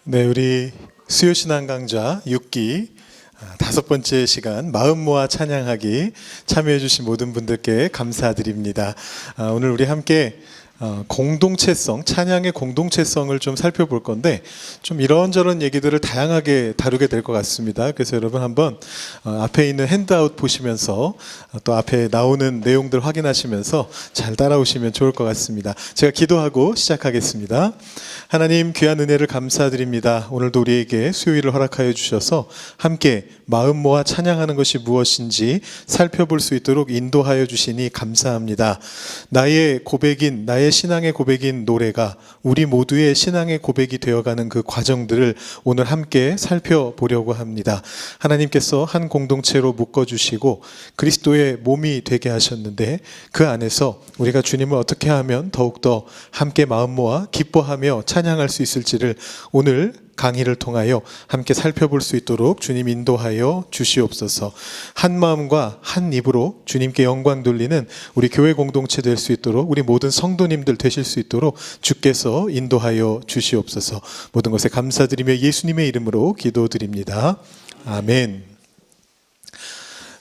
네, 우리 수요신앙 강좌 6기 5번째 시간 마음 모아 찬양하기 참여해 주신 모든 분들께 감사드립니다. 오늘 우리 함께 공동체성, 찬양의 공동체성을 좀 살펴볼 건데 좀 이런저런 얘기들을 다양하게 다루게 될 것 같습니다. 그래서 여러분 한번 앞에 있는 핸드아웃 보시면서 또 앞에 나오는 내용들 확인하시면서 잘 따라오시면 좋을 것 같습니다. 제가 기도하고 시작하겠습니다. 하나님 귀한 은혜를 감사드립니다. 오늘도 우리에게 수요일을 허락하여 주셔서 함께 마음 모아 찬양하는 것이 무엇인지 살펴볼 수 있도록 인도하여 주시니 감사합니다. 나의 고백인, 나의 신앙의 고백인 노래가 우리 모두의 신앙의 고백이 되어가는 그 과정들을 오늘 함께 살펴보려고 합니다. 하나님께서 한 공동체로 묶어주시고 그리스도의 몸이 되게 하셨는데 그 안에서 우리가 주님을 어떻게 하면 더욱더 함께 마음 모아 기뻐하며 찬양할 수 있을지를 오늘 강의를 통하여 함께 살펴볼 수 있도록 주님 인도하여 주시옵소서. 한 마음과 한 입으로 주님께 영광 돌리는 우리 교회 공동체 될 수 있도록 우리 모든 성도님들 되실 수 있도록 주께서 인도하여 주시옵소서. 모든 것에 감사드리며 예수님의 이름으로 기도드립니다. 아멘.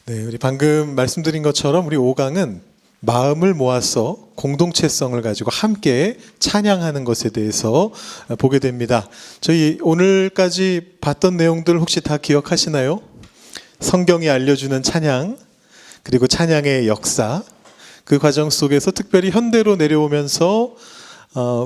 네, 우리 방금 말씀드린 것처럼 우리 5강은 마음을 모아서 공동체성을 가지고 함께 찬양하는 것에 대해서 보게 됩니다. 저희 오늘까지 봤던 내용들 혹시 다 기억하시나요? 성경이 알려주는 찬양, 그리고 찬양의 역사, 그 과정 속에서 특별히 현대로 내려오면서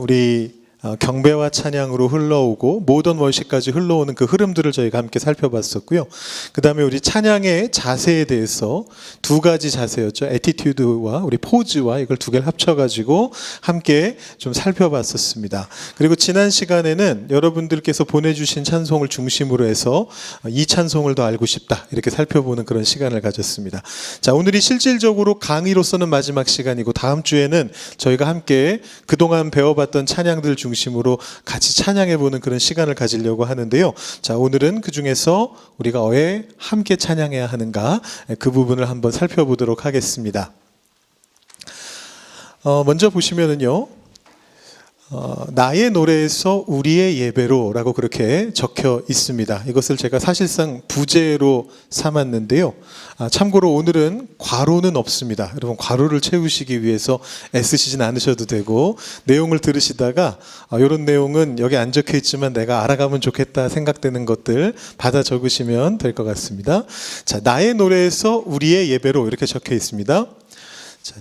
우리 경배와 찬양으로 흘러오고 모던 월십까지 흘러오는 그 흐름들을 저희가 함께 살펴봤었고요. 그 다음에 우리 찬양의 자세에 대해서 두 가지 자세였죠. 애티튜드와 우리 포즈와 이걸 두 개를 합쳐가지고 함께 좀 살펴봤었습니다. 그리고 지난 시간에는 여러분들께서 보내주신 찬송을 중심으로 해서 이 찬송을 더 알고 싶다 이렇게 살펴보는 그런 시간을 가졌습니다. 자, 오늘이 실질적으로 강의로서는 마지막 시간이고 다음 주에는 저희가 함께 그동안 배워봤던 찬양들 중심으로 같이 찬양해보는 그런 시간을 가지려고 하는데요. 자, 오늘은 그 중에서 우리가 왜 함께 찬양해야 하는가 그 부분을 한번 살펴보도록 하겠습니다. 먼저 보시면은요. 나의 노래에서 우리의 예배로 라고 그렇게 적혀 있습니다. 이것을 제가 사실상 부제로 삼았는데요. 참고로 오늘은 괄호는 없습니다. 여러분 괄호를 채우시기 위해서 애쓰시진 않으셔도 되고 내용을 들으시다가 이런 내용은 여기 안 적혀 있지만 내가 알아가면 좋겠다 생각되는 것들 받아 적으시면 될 것 같습니다. 자, 나의 노래에서 우리의 예배로 이렇게 적혀 있습니다. 자,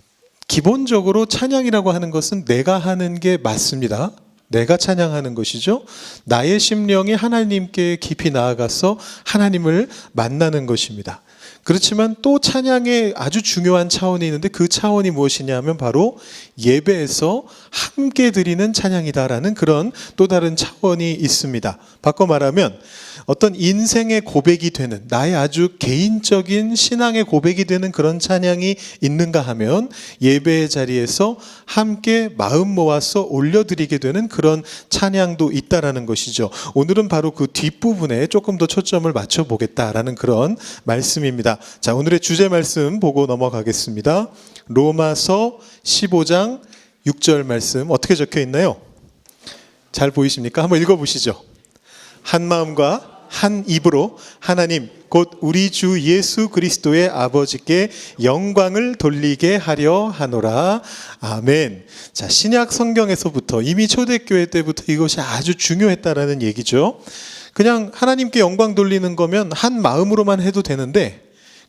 기본적으로 찬양이라고 하는 것은 내가 하는 게 맞습니다. 내가 찬양하는 것이죠. 나의 심령이 하나님께 깊이 나아가서 하나님을 만나는 것입니다. 그렇지만 또 찬양의 아주 중요한 차원이 있는데 그 차원이 무엇이냐면 바로 예배에서 함께 드리는 찬양이다라는 그런 또 다른 차원이 있습니다. 바꿔 말하면 어떤 인생의 고백이 되는 나의 아주 개인적인 신앙의 고백이 되는 그런 찬양이 있는가 하면 예배의 자리에서 함께 마음 모아서 올려드리게 되는 그런 찬양도 있다라는 것이죠. 오늘은 바로 그 뒷부분에 조금 더 초점을 맞춰보겠다라는 그런 말씀입니다. 자, 오늘의 주제 말씀 보고 넘어가겠습니다. 로마서 15장 6절 말씀 어떻게 적혀 있나요? 잘 보이십니까? 한번 읽어보시죠. 한 마음과 한 입으로 하나님 곧 우리 주 예수 그리스도의 아버지께 영광을 돌리게 하려 하노라. 아멘. 자, 신약 성경에서부터 이미 초대교회 때부터 이것이 아주 중요했다라는 얘기죠. 그냥 하나님께 영광 돌리는 거면 한 마음으로만 해도 되는데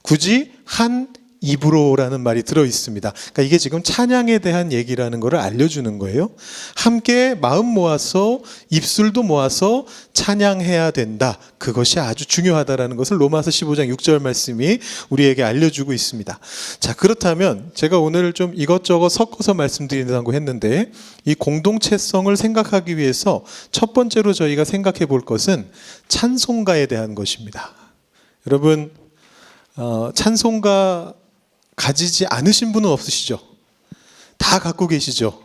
굳이 한 입으로라는 말이 들어있습니다. 그러니까 이게 지금 찬양에 대한 얘기라는 것을 알려주는 거예요. 함께 마음 모아서 입술도 모아서 찬양해야 된다. 그것이 아주 중요하다라는 것을 로마서 15장 6절 말씀이 우리에게 알려주고 있습니다. 자, 그렇다면 제가 오늘 좀 이것저것 섞어서 말씀드린다고 했는데 이 공동체성을 생각하기 위해서 첫 번째로 저희가 생각해 볼 것은 찬송가에 대한 것입니다. 여러분 찬송가 가지지 않으신 분은 없으시죠? 다 갖고 계시죠?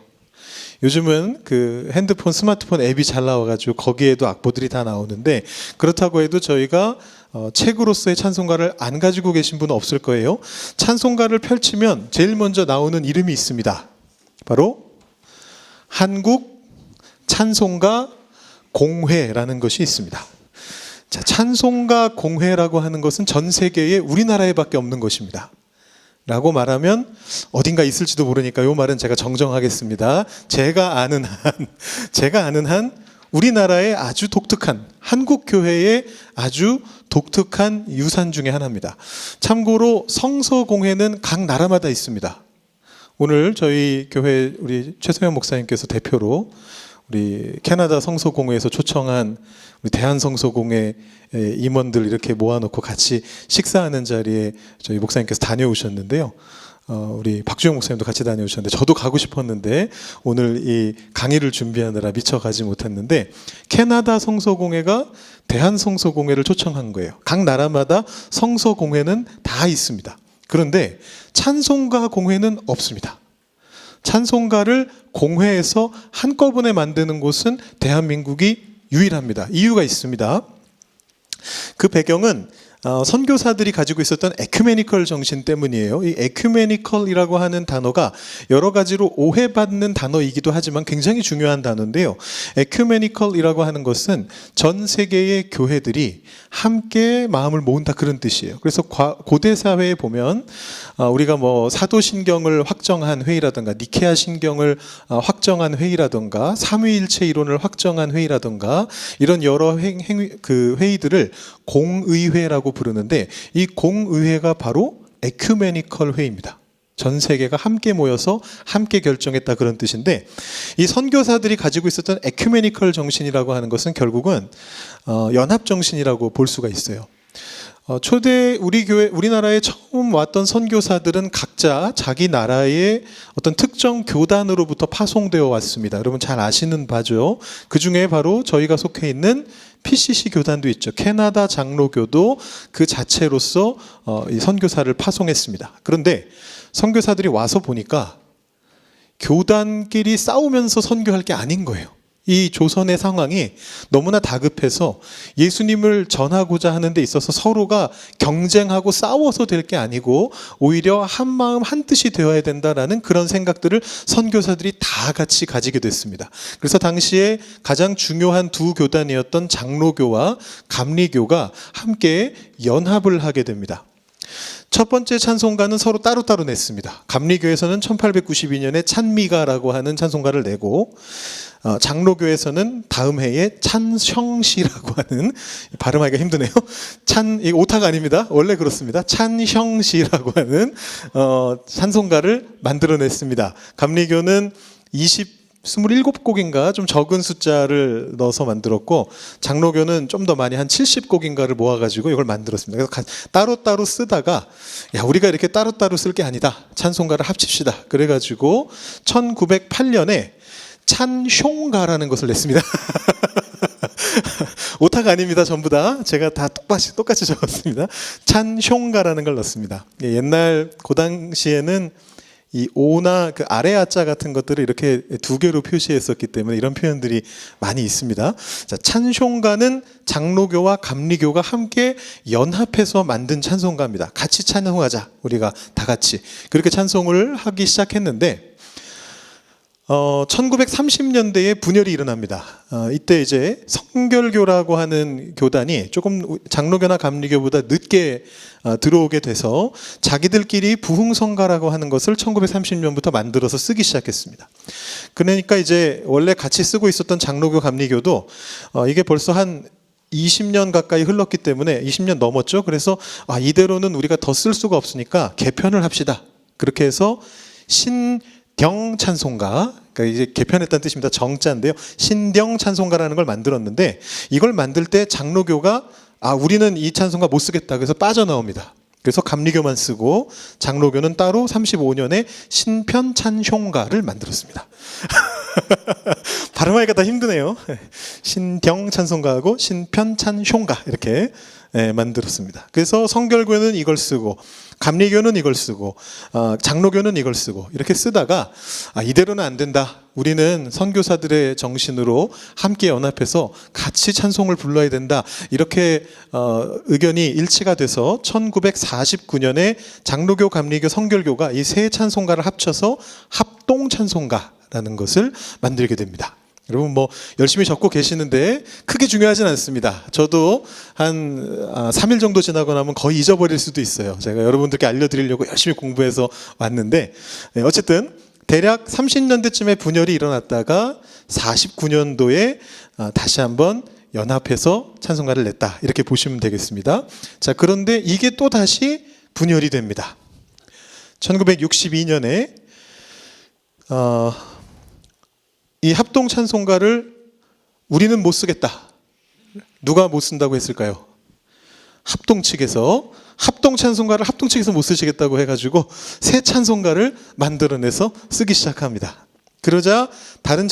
요즘은 그 핸드폰, 스마트폰 앱이 잘 나와가지고 거기에도 악보들이 다 나오는데 그렇다고 해도 저희가 책으로서의 찬송가를 안 가지고 계신 분은 없을 거예요. 찬송가를 펼치면 제일 먼저 나오는 이름이 있습니다. 바로 한국 찬송가 공회라는 것이 있습니다. 자, 찬송가 공회라고 하는 것은 전 세계에 우리나라에밖에 없는 것입니다. 라고 말하면 어딘가 있을지도 모르니까 이 말은 제가 정정하겠습니다. 제가 아는 한 우리나라의 아주 독특한, 한국 교회의 아주 독특한 유산 중에 하나입니다. 참고로 성서공회는 각 나라마다 있습니다. 오늘 저희 교회 우리 최소영 목사님께서 대표로 우리 캐나다 성서공회에서 초청한 우리 대한성서공회 임원들 이렇게 모아놓고 같이 식사하는 자리에 저희 목사님께서 다녀오셨는데요. 우리 박주영 목사님도 같이 다녀오셨는데 저도 가고 싶었는데 오늘 이 강의를 준비하느라 미처 가지 못했는데 캐나다 성서공회가 대한성서공회를 초청한 거예요. 각 나라마다 성서공회는 다 있습니다. 그런데 찬송가 공회는 없습니다. 찬송가를 공회에서 한꺼번에 만드는 곳은 대한민국이 유일합니다. 이유가 있습니다. 그 배경은 선교사들이 가지고 있었던 에큐메니컬 정신 때문이에요. 이 에큐메니컬이라고 하는 단어가 여러 가지로 오해받는 단어이기도 하지만 굉장히 중요한 단어인데요. 에큐메니컬이라고 하는 것은 전 세계의 교회들이 함께 마음을 모은다 그런 뜻이에요. 그래서 고대 사회에 보면 우리가 뭐 사도신경을 확정한 회의라든가 니케아 신경을 확정한 회의라든가 삼위일체 이론을 확정한 회의라든가 이런 여러 회의들을 공의회라고 부르는데 이 공의회가 바로 에큐메니컬 회의입니다. 전 세계가 함께 모여서 함께 결정했다 그런 뜻인데 이 선교사들이 가지고 있었던 에큐메니컬 정신이라고 하는 것은 결국은 연합 정신이라고 볼 수가 있어요. 초대 우리나라에 처음 왔던 선교사들은 각자 자기 나라의 어떤 특정 교단으로부터 파송되어 왔습니다. 여러분 잘 아시는 바죠. 그 중에 바로 저희가 속해 있는 PCC 교단도 있죠. 캐나다 장로교도 그 자체로서 이 선교사를 파송했습니다. 그런데 선교사들이 와서 보니까 교단끼리 싸우면서 선교할 게 아닌 거예요. 이 조선의 상황이 너무나 다급해서 예수님을 전하고자 하는 데 있어서 서로가 경쟁하고 싸워서 될 게 아니고 오히려 한 마음 한 뜻이 되어야 된다라는 그런 생각들을 선교사들이 다 같이 가지게 됐습니다. 그래서 당시에 가장 중요한 두 교단이었던 장로교와 감리교가 함께 연합을 하게 됩니다. 첫 번째 찬송가는 서로 따로따로 냈습니다. 감리교에서는 1892년에 찬미가라고 하는 찬송가를 내고 장로교에서는 다음 해에 찬형시라고 하는 발음하기가 힘드네요. 이 오타가 아닙니다. 원래 그렇습니다. 찬형시라고 하는 찬송가를 만들어냈습니다. 감리교는 27곡인가 좀 적은 숫자를 넣어서 만들었고 장로교는 좀 더 많이 한 70곡인가를 모아가지고 이걸 만들었습니다. 그래서 따로따로 쓰다가 야 우리가 이렇게 따로따로 쓸 게 아니다. 찬송가를 합칩시다. 그래가지고 1908년에 찬숑가라는 것을 냈습니다. 오타가 아닙니다. 전부 다 제가 다 똑같이 적었습니다. 찬숑가라는 걸 넣습니다. 옛날 그 당시에는 이 오나 그 아래 아자 같은 것들을 이렇게 두 개로 표시했었기 때문에 이런 표현들이 많이 있습니다. 자, 찬송가는 장로교와 감리교가 함께 연합해서 만든 찬송가입니다. 같이 찬송하자. 우리가 다 같이. 그렇게 찬송을 하기 시작했는데 1930년대에 분열이 일어납니다. 이때 이제 성결교라고 하는 교단이 조금 장로교나 감리교보다 늦게 들어오게 돼서 자기들끼리 부흥성가라고 하는 것을 1930년부터 만들어서 쓰기 시작했습니다. 그러니까 이제 원래 같이 쓰고 있었던 장로교, 감리교도 이게 벌써 한 20년 가까이 흘렀기 때문에 20년 넘었죠. 그래서 이대로는 우리가 더 쓸 수가 없으니까 개편을 합시다. 그렇게 해서 신경 찬송가, 그러니까 이제 개편했다는 뜻입니다. 정자인데요. 신경 찬송가라는 걸 만들었는데 이걸 만들 때 장로교가 우리는 이 찬송가 못 쓰겠다. 그래서 빠져나옵니다. 그래서 감리교만 쓰고 장로교는 따로 35년에 신편 찬송가를 만들었습니다. 발음하기가 다 힘드네요. 신경 찬송가하고 신편 찬송가 이렇게 만들었습니다. 그래서 성결교는 이걸 쓰고 감리교는 이걸 쓰고 장로교는 이걸 쓰고 이렇게 쓰다가 이대로는 안 된다. 우리는 선교사들의 정신으로 함께 연합해서 같이 찬송을 불러야 된다. 이렇게 의견이 일치가 돼서 1949년에 장로교, 감리교, 성결교가 이 세 찬송가를 합쳐서 합동 찬송가라는 것을 만들게 됩니다. 여러분 뭐 열심히 적고 계시는데 크게 중요하진 않습니다. 저도 한 3일 정도 지나고 나면 거의 잊어버릴 수도 있어요. 제가 여러분들께 알려드리려고 열심히 공부해서 왔는데 어쨌든 대략 30년대쯤에 분열이 일어났다가 49년도에 다시 한번 연합해서 찬송가를 냈다, 이렇게 보시면 되겠습니다. 자, 그런데 이게 또 다시 분열이 됩니다. 1962년에 이 합동 찬송가를 우리는 못 쓰겠다. 누가 못 쓴다고 했을까요? 합동 측에서 합동 찬송가를 합동 측에서 못 쓰시겠다고 해가지고 새 찬송가를 만들어내서 쓰기 시작합니다. 그러자 다른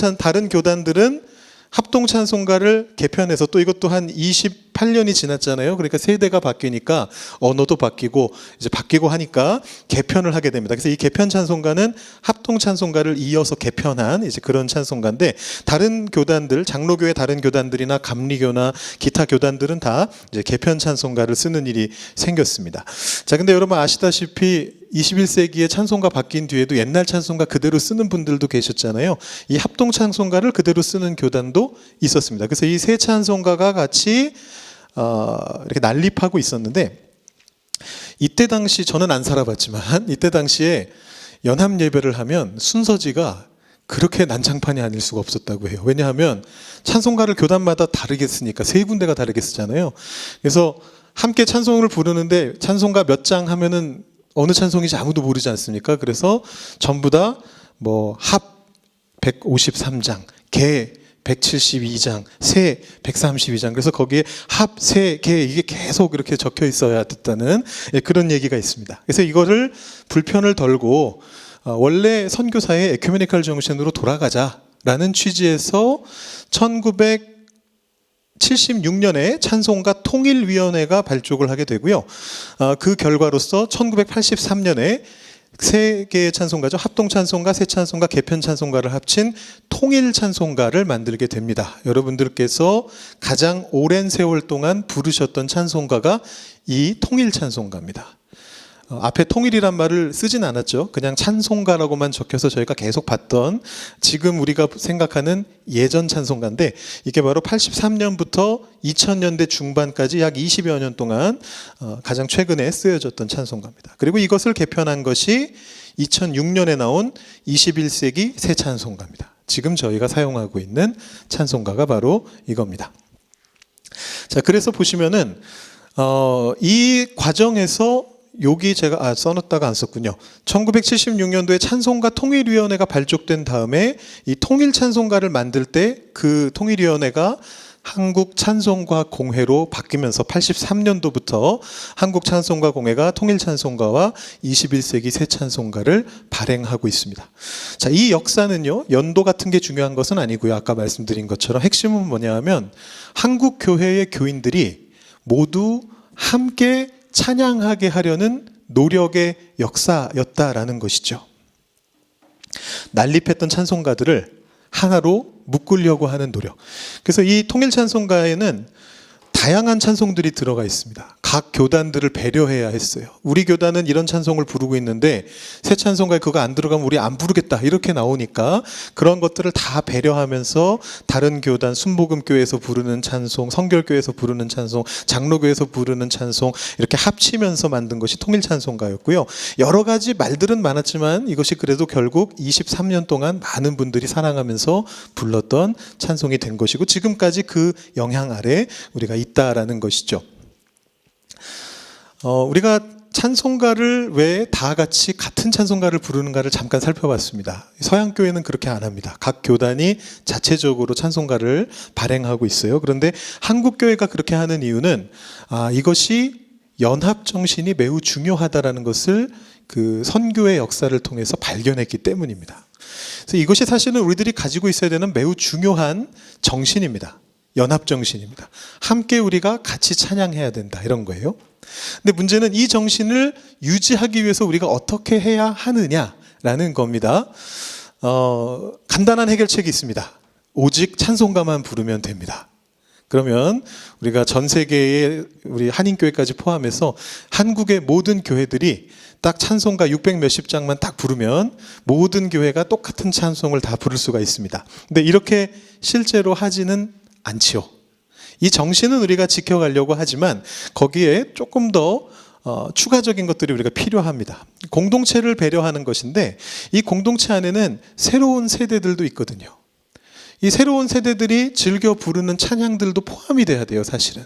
교단들은 합동 찬송가를 개편해서, 또 이것도 한 28년이 지났잖아요. 그러니까 세대가 바뀌니까 언어도 바뀌고 이제 바뀌고 하니까 개편을 하게 됩니다. 그래서 이 개편 찬송가는 합동 찬송가를 이어서 개편한 이제 그런 찬송가인데, 다른 교단들, 장로교의 다른 교단들이나 감리교나 기타 교단들은 다 이제 개편 찬송가를 쓰는 일이 생겼습니다. 자, 근데 여러분 아시다시피 21세기에 찬송가 바뀐 뒤에도 옛날 찬송가 그대로 쓰는 분들도 계셨잖아요. 이 합동 찬송가를 그대로 쓰는 교단도 있었습니다. 그래서 이 세 찬송가가 같이 이렇게 난립하고 있었는데, 이때 당시 저는 안 살아봤지만 이때 당시에 연합 예배를 하면 순서지가 그렇게 난장판이 아닐 수가 없었다고 해요. 왜냐하면 찬송가를 교단마다 다르게 쓰니까, 세 군데가 다르게 쓰잖아요. 그래서 함께 찬송을 부르는데 찬송가 몇 장 하면은 어느 찬송인지 아무도 모르지 않습니까? 그래서 전부 다 뭐 합 153장, 개 172장, 세 132장, 그래서 거기에 합, 세, 개, 이게 계속 이렇게 적혀 있어야 됐다는 그런 얘기가 있습니다. 그래서 이거를 불편을 덜고 원래 선교사의 에큐메니컬 정신으로 돌아가자라는 취지에서 1976년에 찬송가 통일위원회가 발족을 하게 되고요. 그 결과로서 1983년에 세 개의 찬송가죠. 합동 찬송가, 새 찬송가, 개편 찬송가를 합친 통일 찬송가를 만들게 됩니다. 여러분들께서 가장 오랜 세월 동안 부르셨던 찬송가가 이 통일 찬송가입니다. 앞에 통일이란 말을 쓰진 않았죠. 그냥 찬송가라고만 적혀서 저희가 계속 봤던, 지금 우리가 생각하는 예전 찬송가인데, 이게 바로 83년부터 2000년대 중반까지 약 20여 년 동안 가장 최근에 쓰여졌던 찬송가입니다. 그리고 이것을 개편한 것이 2006년에 나온 21세기 새 찬송가입니다. 지금 저희가 사용하고 있는 찬송가가 바로 이겁니다. 자, 그래서 보시면은 이 과정에서, 여기 제가 써놨다가 안 썼군요. 1976년도에 찬송가 통일위원회가 발족된 다음에 이 통일 찬송가를 만들 때 그 통일위원회가 한국 찬송가 공회로 바뀌면서 83년도부터 한국 찬송가 공회가 통일 찬송가와 21세기 새 찬송가를 발행하고 있습니다. 자, 이 역사는요, 연도 같은 게 중요한 것은 아니고요. 아까 말씀드린 것처럼 핵심은 뭐냐면 한국 교회의 교인들이 모두 함께 찬양하게 하려는 노력의 역사였다라는 것이죠. 난립했던 찬송가들을 하나로 묶으려고 하는 노력. 그래서 이 통일 찬송가에는 다양한 찬송들이 들어가 있습니다. 각 교단들을 배려해야 했어요. 우리 교단은 이런 찬송을 부르고 있는데 새 찬송가에 그거 안 들어가면 우리 안 부르겠다, 이렇게 나오니까 그런 것들을 다 배려하면서 다른 교단, 순복음교회에서 부르는 찬송, 성결교회에서 부르는 찬송, 장로교회에서 부르는 찬송, 이렇게 합치면서 만든 것이 통일 찬송가였고요. 여러 가지 말들은 많았지만 이것이 그래도 결국 23년 동안 많은 분들이 사랑하면서 불렀던 찬송이 된 것이고, 지금까지 그 영향 아래 우리가 있다라는 것이죠. 우리가 찬송가를 왜 다 같이 같은 찬송가를 부르는가를 잠깐 살펴봤습니다. 서양교회는 그렇게 안 합니다. 각 교단이 자체적으로 찬송가를 발행하고 있어요. 그런데 한국교회가 그렇게 하는 이유는 이것이 연합정신이 매우 중요하다라는 것을 그 선교의 역사를 통해서 발견했기 때문입니다. 그래서 이것이 사실은 우리들이 가지고 있어야 되는 매우 중요한 정신입니다. 연합정신입니다. 함께 우리가 같이 찬양해야 된다, 이런 거예요. 근데 문제는 이 정신을 유지하기 위해서 우리가 어떻게 해야 하느냐라는 겁니다. 간단한 해결책이 있습니다. 오직 찬송가만 부르면 됩니다. 그러면 우리가 전 세계의 우리 한인교회까지 포함해서 한국의 모든 교회들이 딱 찬송가 600 몇십 장만 딱 부르면 모든 교회가 똑같은 찬송을 다 부를 수가 있습니다. 근데 이렇게 실제로 하지는 않지요. 이 정신은 우리가 지켜가려고 하지만 거기에 조금 더 추가적인 것들이 우리가 필요합니다. 공동체를 배려하는 것인데 이 공동체 안에는 새로운 세대들도 있거든요. 이 새로운 세대들이 즐겨 부르는 찬양들도 포함이 돼야 돼요, 사실은.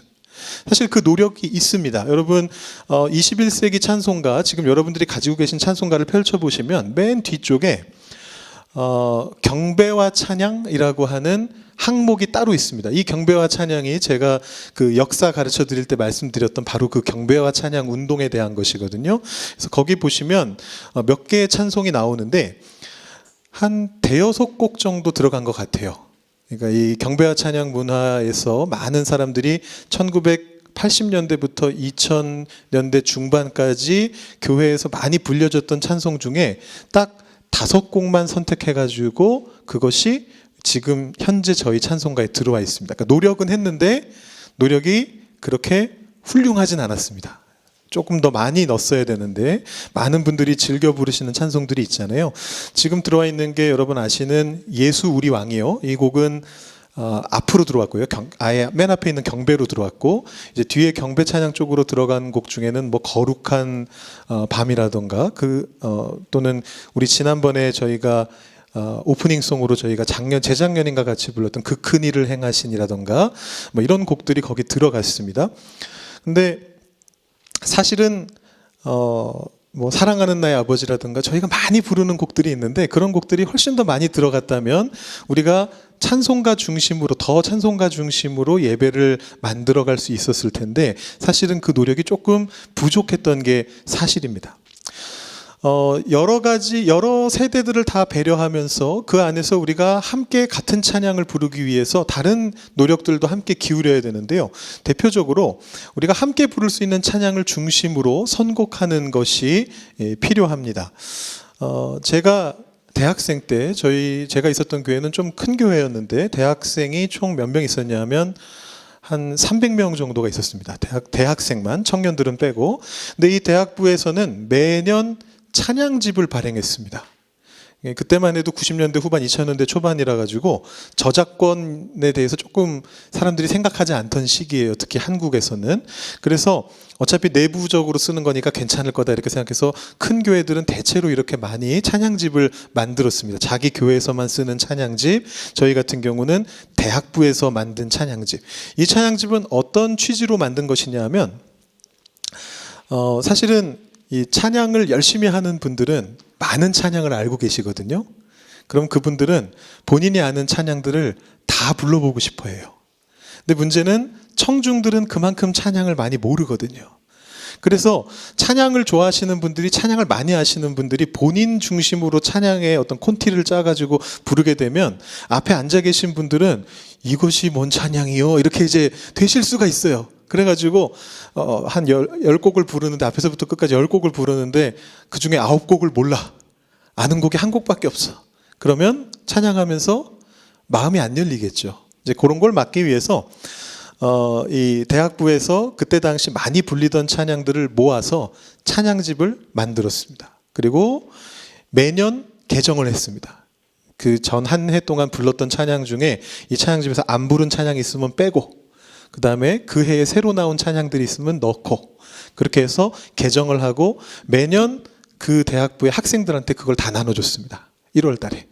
사실 그 노력이 있습니다. 여러분 21세기 찬송가, 지금 여러분들이 가지고 계신 찬송가를 펼쳐보시면 맨 뒤쪽에 경배와 찬양이라고 하는 항목이 따로 있습니다. 이 경배와 찬양이 제가 그 역사 가르쳐 드릴 때 말씀드렸던 바로 그 경배와 찬양 운동에 대한 것이거든요. 그래서 거기 보시면 몇 개의 찬송이 나오는데 한 대여섯 곡 정도 들어간 것 같아요. 그러니까 이 경배와 찬양 문화에서 많은 사람들이 1980년대부터 2000년대 중반까지 교회에서 많이 불려졌던 찬송 중에 딱 5곡만 선택해가지고 그것이 지금 현재 저희 찬송가에 들어와 있습니다. 그러니까 노력은 했는데 노력이 그렇게 훌륭하진 않았습니다. 조금 더 많이 넣었어야 되는데 많은 분들이 즐겨 부르시는 찬송들이 있잖아요. 지금 들어와 있는 게 여러분 아시는 예수 우리 왕이요. 이 곡은 앞으로 들어왔고요. 아예 맨 앞에 있는 경배로 들어왔고, 이제 뒤에 경배 찬양 쪽으로 들어간 곡 중에는 뭐 거룩한 밤이라던가 또는 우리 지난번에 저희가 오프닝송으로 저희가 재작년인가 같이 불렀던 그 큰 일을 행하신이라던가 뭐 이런 곡들이 거기 들어갔습니다. 근데 사실은 뭐 사랑하는 나의 아버지라든가 저희가 많이 부르는 곡들이 있는데 그런 곡들이 훨씬 더 많이 들어갔다면 우리가 찬송가 중심으로 예배를 만들어갈 수 있었을 텐데 사실은 그 노력이 조금 부족했던 게 사실입니다. 여러 세대들을 다 배려하면서 그 안에서 우리가 함께 같은 찬양을 부르기 위해서 다른 노력들도 함께 기울여야 되는데요. 대표적으로 우리가 함께 부를 수 있는 찬양을 중심으로 선곡하는 것이 필요합니다. 제가 대학생 때 제가 있었던 교회는 좀 큰 교회였는데 대학생이 총 몇 명 있었냐면 한 300명 정도가 있었습니다. 대학생만, 청년들은 빼고. 근데 이 대학부에서는 매년 찬양집을 발행했습니다. 그때만 해도 90년대 후반 2000년대 초반이라 가지고 저작권에 대해서 조금 사람들이 생각하지 않던 시기예요. 특히 한국에서는. 그래서 어차피 내부적으로 쓰는 거니까 괜찮을 거다 이렇게 생각해서 큰 교회들은 대체로 이렇게 많이 찬양집을 만들었습니다. 자기 교회에서만 쓰는 찬양집, 저희 같은 경우는 대학부에서 만든 찬양집. 이 찬양집은 어떤 취지로 만든 것이냐 하면 사실은 이 찬양을 열심히 하는 분들은 많은 찬양을 알고 계시거든요. 그럼 그분들은 본인이 아는 찬양들을 다 불러보고 싶어 해요. 근데 문제는 청중들은 그만큼 찬양을 많이 모르거든요. 그래서 찬양을 좋아하시는 분들이, 찬양을 많이 하시는 분들이 본인 중심으로 찬양의 어떤 콘티를 짜가지고 부르게 되면 앞에 앉아 계신 분들은 이것이 뭔 찬양이요? 이렇게 이제 되실 수가 있어요. 그래가지고 한 10곡을 부르는데 앞에서부터 끝까지 10곡을 부르는데 그중에 9곡을 몰라. 아는 곡이 한 곡밖에 없어. 그러면 찬양하면서 마음이 안 열리겠죠. 이제 그런 걸 막기 위해서 이 대학부에서 그때 당시 많이 불리던 찬양들을 모아서 찬양집을 만들었습니다. 그리고 매년 개정을 했습니다. 그 전 한 해 동안 불렀던 찬양 중에 이 찬양집에서 안 부른 찬양이 있으면 빼고, 그 다음에 그 해에 새로 나온 찬양들이 있으면 넣고, 그렇게 해서 개정을 하고 매년 그 대학부의 학생들한테 그걸 다 나눠줬습니다. 1월 달에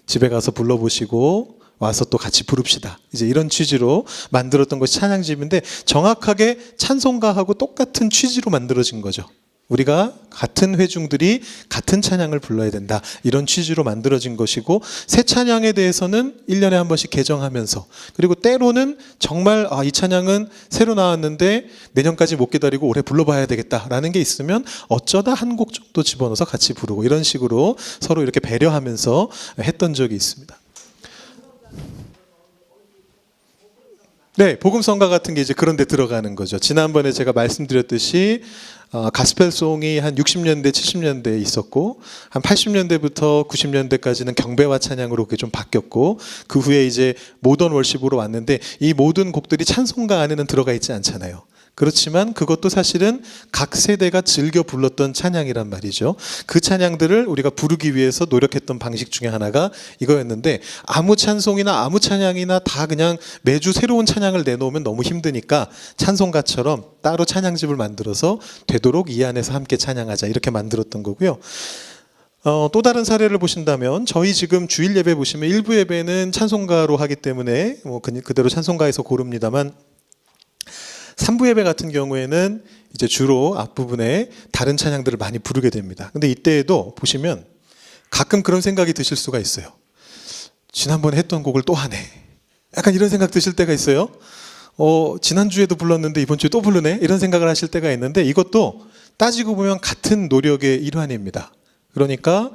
집에 가서 불러보시고 와서 또 같이 부릅시다. 이제 이런 취지로 만들었던 것이 찬양집인데 정확하게 찬송가하고 똑같은 취지로 만들어진 거죠. 우리가 같은 회중들이 같은 찬양을 불러야 된다. 이런 취지로 만들어진 것이고, 새 찬양에 대해서는 1년에 한 번씩 개정하면서, 그리고 때로는 정말 이 찬양은 새로 나왔는데 내년까지 못 기다리고 올해 불러봐야 되겠다라는 게 있으면 어쩌다 한 곡 정도 집어넣어서 같이 부르고, 이런 식으로 서로 이렇게 배려하면서 했던 적이 있습니다. 네, 복음성가 같은 게 이제 그런 데 들어가는 거죠. 지난번에 제가 말씀드렸듯이 가스펠송이 한 60년대, 70년대에 있었고 한 80년대부터 90년대까지는 경배와 찬양으로 그게 좀 바뀌었고 그 후에 이제 모던 월십으로 왔는데 이 모든 곡들이 찬송가 안에는 들어가 있지 않잖아요. 그렇지만 그것도 사실은 각 세대가 즐겨 불렀던 찬양이란 말이죠. 그 찬양들을 우리가 부르기 위해서 노력했던 방식 중에 하나가 이거였는데 아무 찬송이나 아무 찬양이나 다 그냥 매주 새로운 찬양을 내놓으면 너무 힘드니까 찬송가처럼 따로 찬양집을 만들어서 되도록 이 안에서 함께 찬양하자 이렇게 만들었던 거고요. 또 다른 사례를 보신다면 저희 지금 주일 예배 보시면 일부 예배는 찬송가로 하기 때문에 그대로 찬송가에서 고릅니다만 3부 예배 같은 경우에는 이제 주로 앞부분에 다른 찬양들을 많이 부르게 됩니다. 근데 이때에도 보시면 가끔 그런 생각이 드실 수가 있어요. 지난번에 했던 곡을 또 하네. 약간 이런 생각 드실 때가 있어요. 지난주에도 불렀는데 이번 주에 또 부르네. 이런 생각을 하실 때가 있는데 이것도 따지고 보면 같은 노력의 일환입니다. 그러니까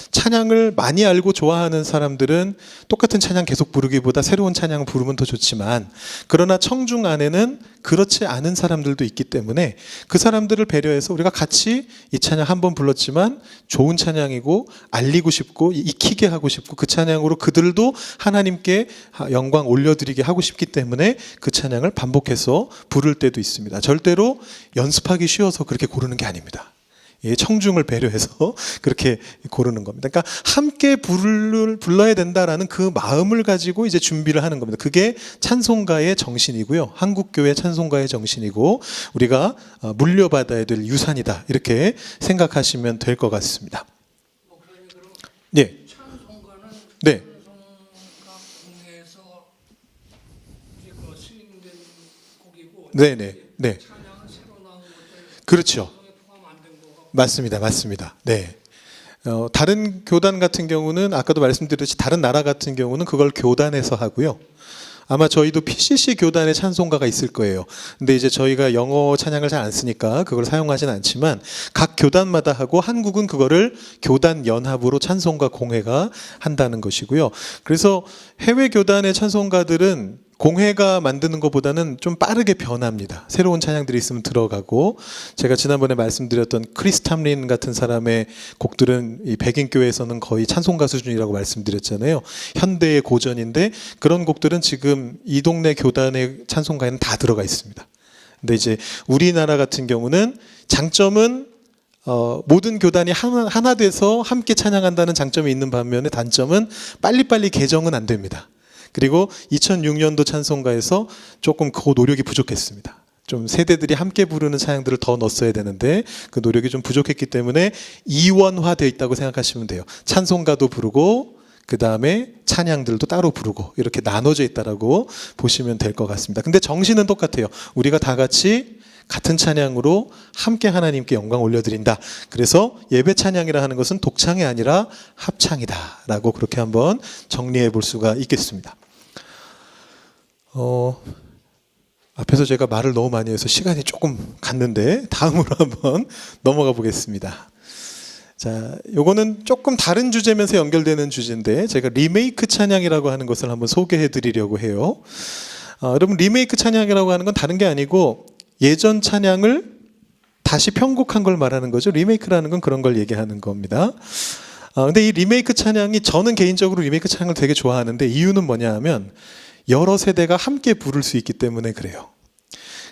찬양을 많이 알고 좋아하는 사람들은 똑같은 찬양 계속 부르기보다 새로운 찬양을 부르면 더 좋지만 그러나 청중 안에는 그렇지 않은 사람들도 있기 때문에 그 사람들을 배려해서 우리가 같이 이 찬양 한 번 불렀지만 좋은 찬양이고 알리고 싶고 익히게 하고 싶고 그 찬양으로 그들도 하나님께 영광 올려드리게 하고 싶기 때문에 그 찬양을 반복해서 부를 때도 있습니다. 절대로 연습하기 쉬워서 그렇게 고르는 게 아닙니다. 청중을 배려해서 그렇게 고르는 겁니다. 그러니까 함께 불러야 된다라는 그 마음을 가지고 이제 준비를 하는 겁니다. 그게 찬송가의 정신이고요. 한국교회 찬송가의 정신이고 우리가 물려받아야 될 유산이다. 이렇게 생각하시면 될 것 같습니다. 네. 찬송가는 네. 찬송가 공회에서 이제 그 수임된 곡이고 네네. 네. 찬양은 새로 나온 것들 그렇죠. 포함 안 된 거가 맞습니다. 네. 다른 교단 같은 경우는 아까도 말씀드렸듯이 다른 나라 같은 경우는 그걸 교단에서 하고요. 아마 저희도 PCC 교단의 찬송가가 있을 거예요. 근데 이제 저희가 영어 찬양을 잘 안 쓰니까 그걸 사용하진 않지만 각 교단마다 하고 한국은 그거를 교단 연합으로 찬송가 공회가 한다는 것이고요. 그래서 해외 교단의 찬송가들은 공회가 만드는 것보다는 좀 빠르게 변합니다. 새로운 찬양들이 있으면 들어가고 제가 지난번에 말씀드렸던 크리스 탐린 같은 사람의 곡들은 이 백인교회에서는 거의 찬송가 수준이라고 말씀드렸잖아요. 현대의 고전인데 그런 곡들은 지금 이 동네 교단의 찬송가에는 다 들어가 있습니다. 근데 이제 우리나라 같은 경우는 장점은 모든 교단이 하나 돼서 함께 찬양한다는 장점이 있는 반면에 단점은 빨리빨리 개정은 안 됩니다. 그리고 2006년도 찬송가에서 조금 그 노력이 부족했습니다. 좀 세대들이 함께 부르는 찬양들을 더 넣었어야 되는데 그 노력이 좀 부족했기 때문에 이원화되어 있다고 생각하시면 돼요. 찬송가도 부르고 그 다음에 찬양들도 따로 부르고 이렇게 나눠져 있다라고 보시면 될 것 같습니다. 근데 정신은 똑같아요. 우리가 다 같이 같은 찬양으로 함께 하나님께 영광 올려드린다. 그래서 예배 찬양이라 하는 것은 독창이 아니라 합창이다라고 그렇게 한번 정리해 볼 수가 있겠습니다. 앞에서 제가 말을 너무 많이 해서 시간이 조금 갔는데 다음으로 한번 넘어가 보겠습니다. 자, 요거는 조금 다른 주제면서 연결되는 주제인데 제가 리메이크 찬양이라고 하는 것을 한번 소개해 드리려고 해요. 여러분 리메이크 찬양이라고 하는 건 다른 게 아니고 예전 찬양을 다시 편곡한 걸 말하는 거죠. 리메이크라는 건 그런 걸 얘기하는 겁니다. 근데 이 리메이크 찬양이 저는 개인적으로 리메이크 찬양을 되게 좋아하는데 이유는 뭐냐 하면 여러 세대가 함께 부를 수 있기 때문에 그래요.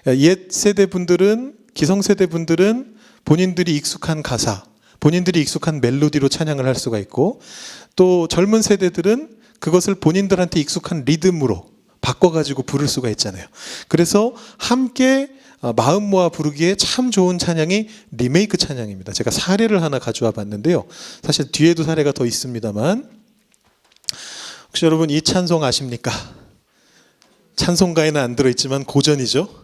옛 세대 분들은 기성세대 분들은 본인들이 익숙한 가사, 본인들이 익숙한 멜로디로 찬양을 할 수가 있고 또 젊은 세대들은 그것을 본인들한테 익숙한 리듬으로 바꿔가지고 부를 수가 있잖아요. 그래서 함께 마음 모아 부르기에 참 좋은 찬양이 리메이크 찬양입니다. 제가 사례를 하나 가져와 봤는데요. 사실 뒤에도 사례가 더 있습니다만 혹시 여러분 이 찬송 아십니까? 찬송가에는 안 들어있지만 고전이죠.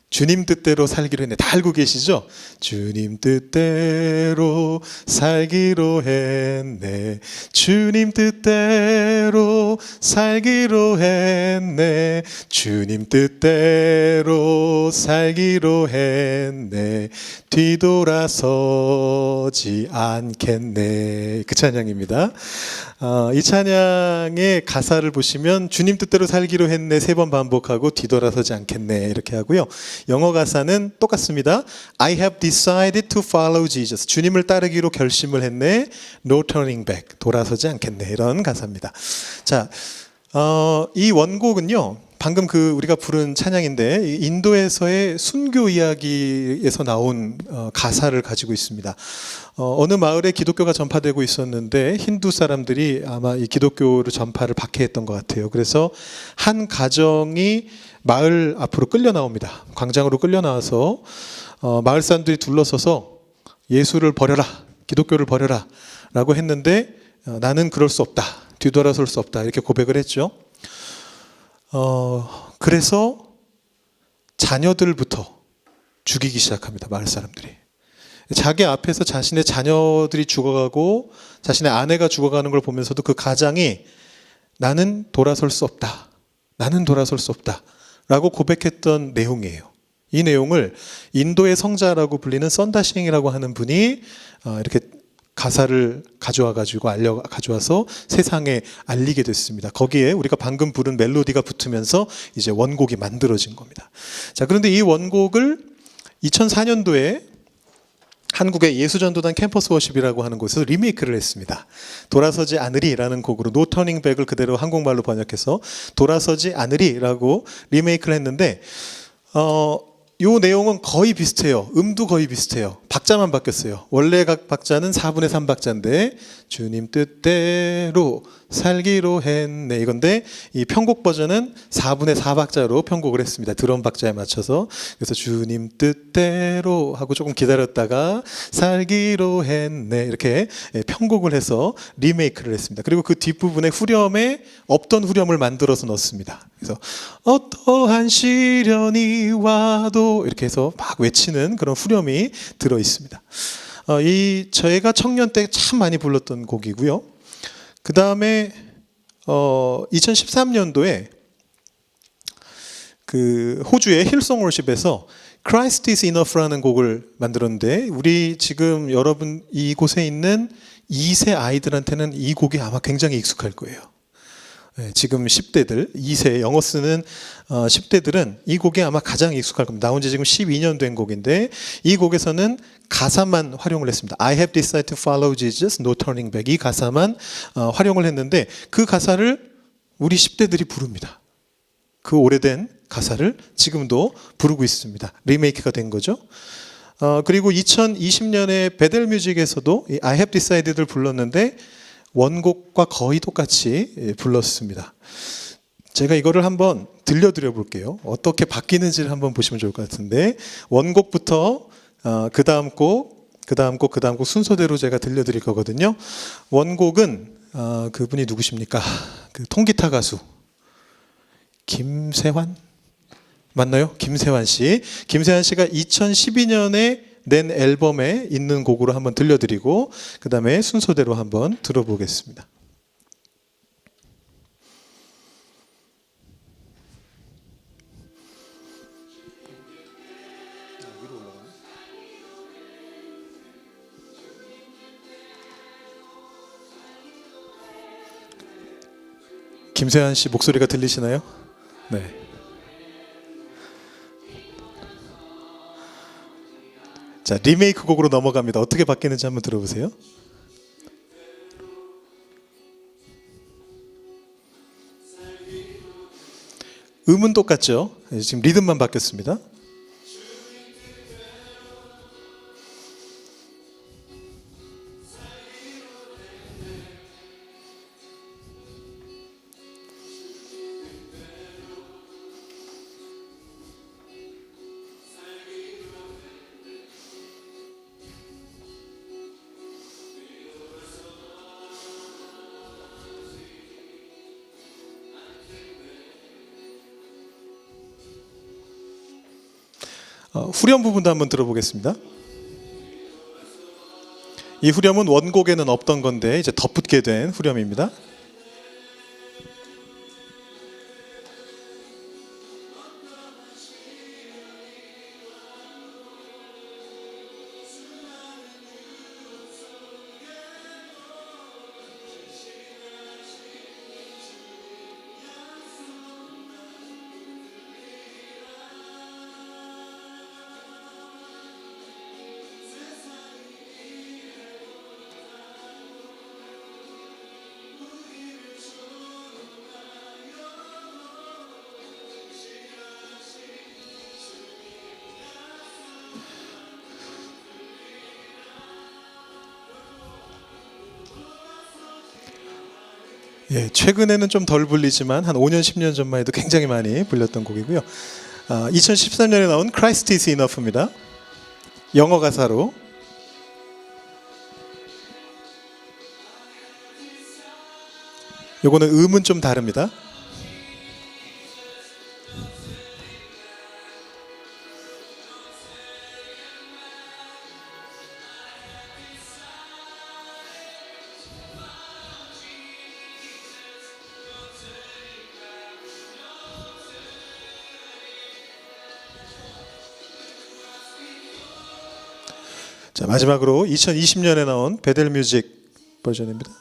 주님 뜻대로 살기로 했네. 다 알고 계시죠? 주님 뜻대로 살기로 했네. 주님 뜻대로 살기로 했네. 주님 뜻대로 살기로 했네. 뒤돌아서지 않겠네. 그 찬양입니다. 이 찬양의 가사를 보시면 주님 뜻대로 살기로 했네 3번 반복하고 뒤돌아서지 않겠네 이렇게 하고요. 영어 가사는 똑같습니다. I have decided to follow Jesus. 주님을 따르기로 결심을 했네. No turning back. 돌아서지 않겠네. 이런 가사입니다. 자, 이 원곡은요. 방금 우리가 부른 찬양인데 인도에서의 순교 이야기에서 나온 가사를 가지고 있습니다. 어느 마을에 기독교가 전파되고 있었는데 힌두 사람들이 아마 이 기독교를 전파를 박해했던 것 같아요. 그래서 한 가정이 마을 앞으로 끌려 나옵니다. 광장으로 끌려 나와서 마을 사람들이 둘러서서 예수를 버려라, 기독교를 버려라 라고 했는데 나는 그럴 수 없다, 뒤돌아설 수 없다 이렇게 고백을 했죠. 그래서 자녀들부터 죽이기 시작합니다. 마을 사람들이. 자기 앞에서 자신의 자녀들이 죽어가고 자신의 아내가 죽어가는 걸 보면서도 그 가장이 나는 돌아설 수 없다. 나는 돌아설 수 없다. 라고 고백했던 내용이에요. 이 내용을 인도의 성자라고 불리는 썬다싱이라고 하는 분이 이렇게 가사를 가져와서 세상에 알리게 됐습니다. 거기에 우리가 방금 부른 멜로디가 붙으면서 이제 원곡이 만들어진 겁니다. 자, 그런데 이 원곡을 2004년도에 한국의 예수전도단 캠퍼스 워십이라고 하는 곳에서 리메이크를 했습니다. 돌아서지 않으리라는 곡으로 No Turning Back을 그대로 한국말로 번역해서 돌아서지 않으리라고 리메이크를 했는데 요 내용은 거의 비슷해요. 음도 거의 비슷해요. 박자만 바뀌었어요. 원래 각 박자는 4분의 3 박자인데 주님 뜻대로 살기로 했네 이건데 이 편곡 버전은 4분의 4 박자로 편곡을 했습니다. 드럼 박자에 맞춰서. 그래서 주님 뜻대로 하고 조금 기다렸다가 살기로 했네 이렇게 편곡을 해서 리메이크를 했습니다. 그리고 그 뒷부분에 후렴에 없던 후렴을 만들어서 넣습니다. 그래서 어떠한 시련이 와도 이렇게 해서 막 외치는 그런 후렴이 들어 있습니다. 저희가 청년 때 참 많이 불렀던 곡이고요. 그 다음에 2013년도에 그 호주의 힐송 월십에서 Christ is Enough라는 곡을 만들었는데 우리 지금 여러분 이곳에 있는 2세 아이들한테는 이 곡이 아마 굉장히 익숙할 거예요. 지금 10대들, 2세 영어 쓰는 10대들은 이 곡이 아마 가장 익숙할 겁니다. 나온 지 지금 12년 된 곡인데 이 곡에서는 가사만 활용을 했습니다. I have decided to follow Jesus, no turning back. 이 가사만 활용을 했는데 그 가사를 우리 10대들이 부릅니다. 그 오래된 가사를 지금도 부르고 있습니다. 리메이크가 된 거죠. 그리고 2020년에 베델뮤직에서도 이 I have decided를 불렀는데 원곡과 거의 똑같이 불렀습니다. 제가 이거를 한번 들려드려 볼게요. 어떻게 바뀌는지를 한번 보시면 좋을 것 같은데 원곡부터 그 다음 곡 순서대로 제가 들려드릴 거거든요. 원곡은 그분이 누구십니까? 그 통기타 가수 김세환 맞나요? 김세환 씨. 김세환 씨가 2012년에 낸 앨범에 있는 곡으로 한번 들려드리고 그 다음에 순서대로 한번 들어보겠습니다. 김세환 씨 목소리가 들리시나요? 네. 자, 리메이크 곡으로 넘어갑니다. 어떻게 바뀌는지 한번 들어보세요. 음은 똑같죠? 지금 리듬만 바뀌었습니다. 후렴 부분도 한번 들어보겠습니다. 이 후렴은 원곡에는 없던 건데 이제 덧붙게 된 후렴입니다. 예, 최근에는 좀 덜 불리지만 한 5년, 10년 전만 해도 굉장히 많이 불렸던 곡이고요. 2013년에 나온 Christ is Enough입니다. 영어 가사로. 요거는 음은 좀 다릅니다. 자, 마지막으로 2020년에 나온 베델 뮤직 버전입니다.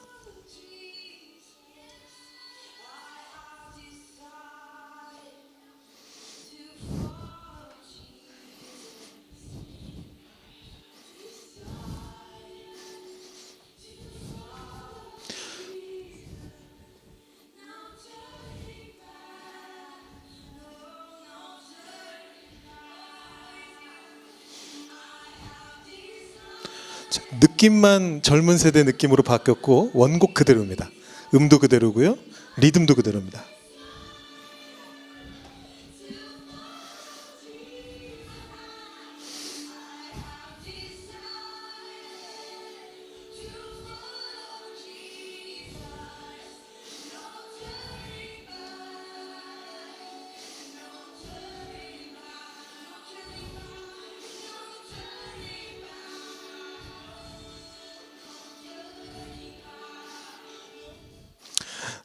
자, 느낌만 젊은 세대 느낌으로 바뀌었고 원곡 그대로입니다. 음도 그대로고요. 리듬도 그대로입니다.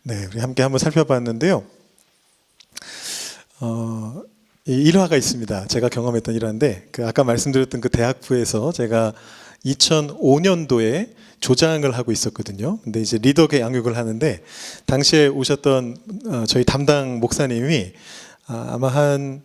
네, 우리 함께 한번 살펴봤는데요. 이 일화가 있습니다. 제가 경험했던 일화인데, 아까 말씀드렸던 그 대학부에서 제가 2005년도에 조장을 하고 있었거든요. 근데 이제 리더계 양육을 하는데, 당시에 오셨던 저희 담당 목사님이 아마 한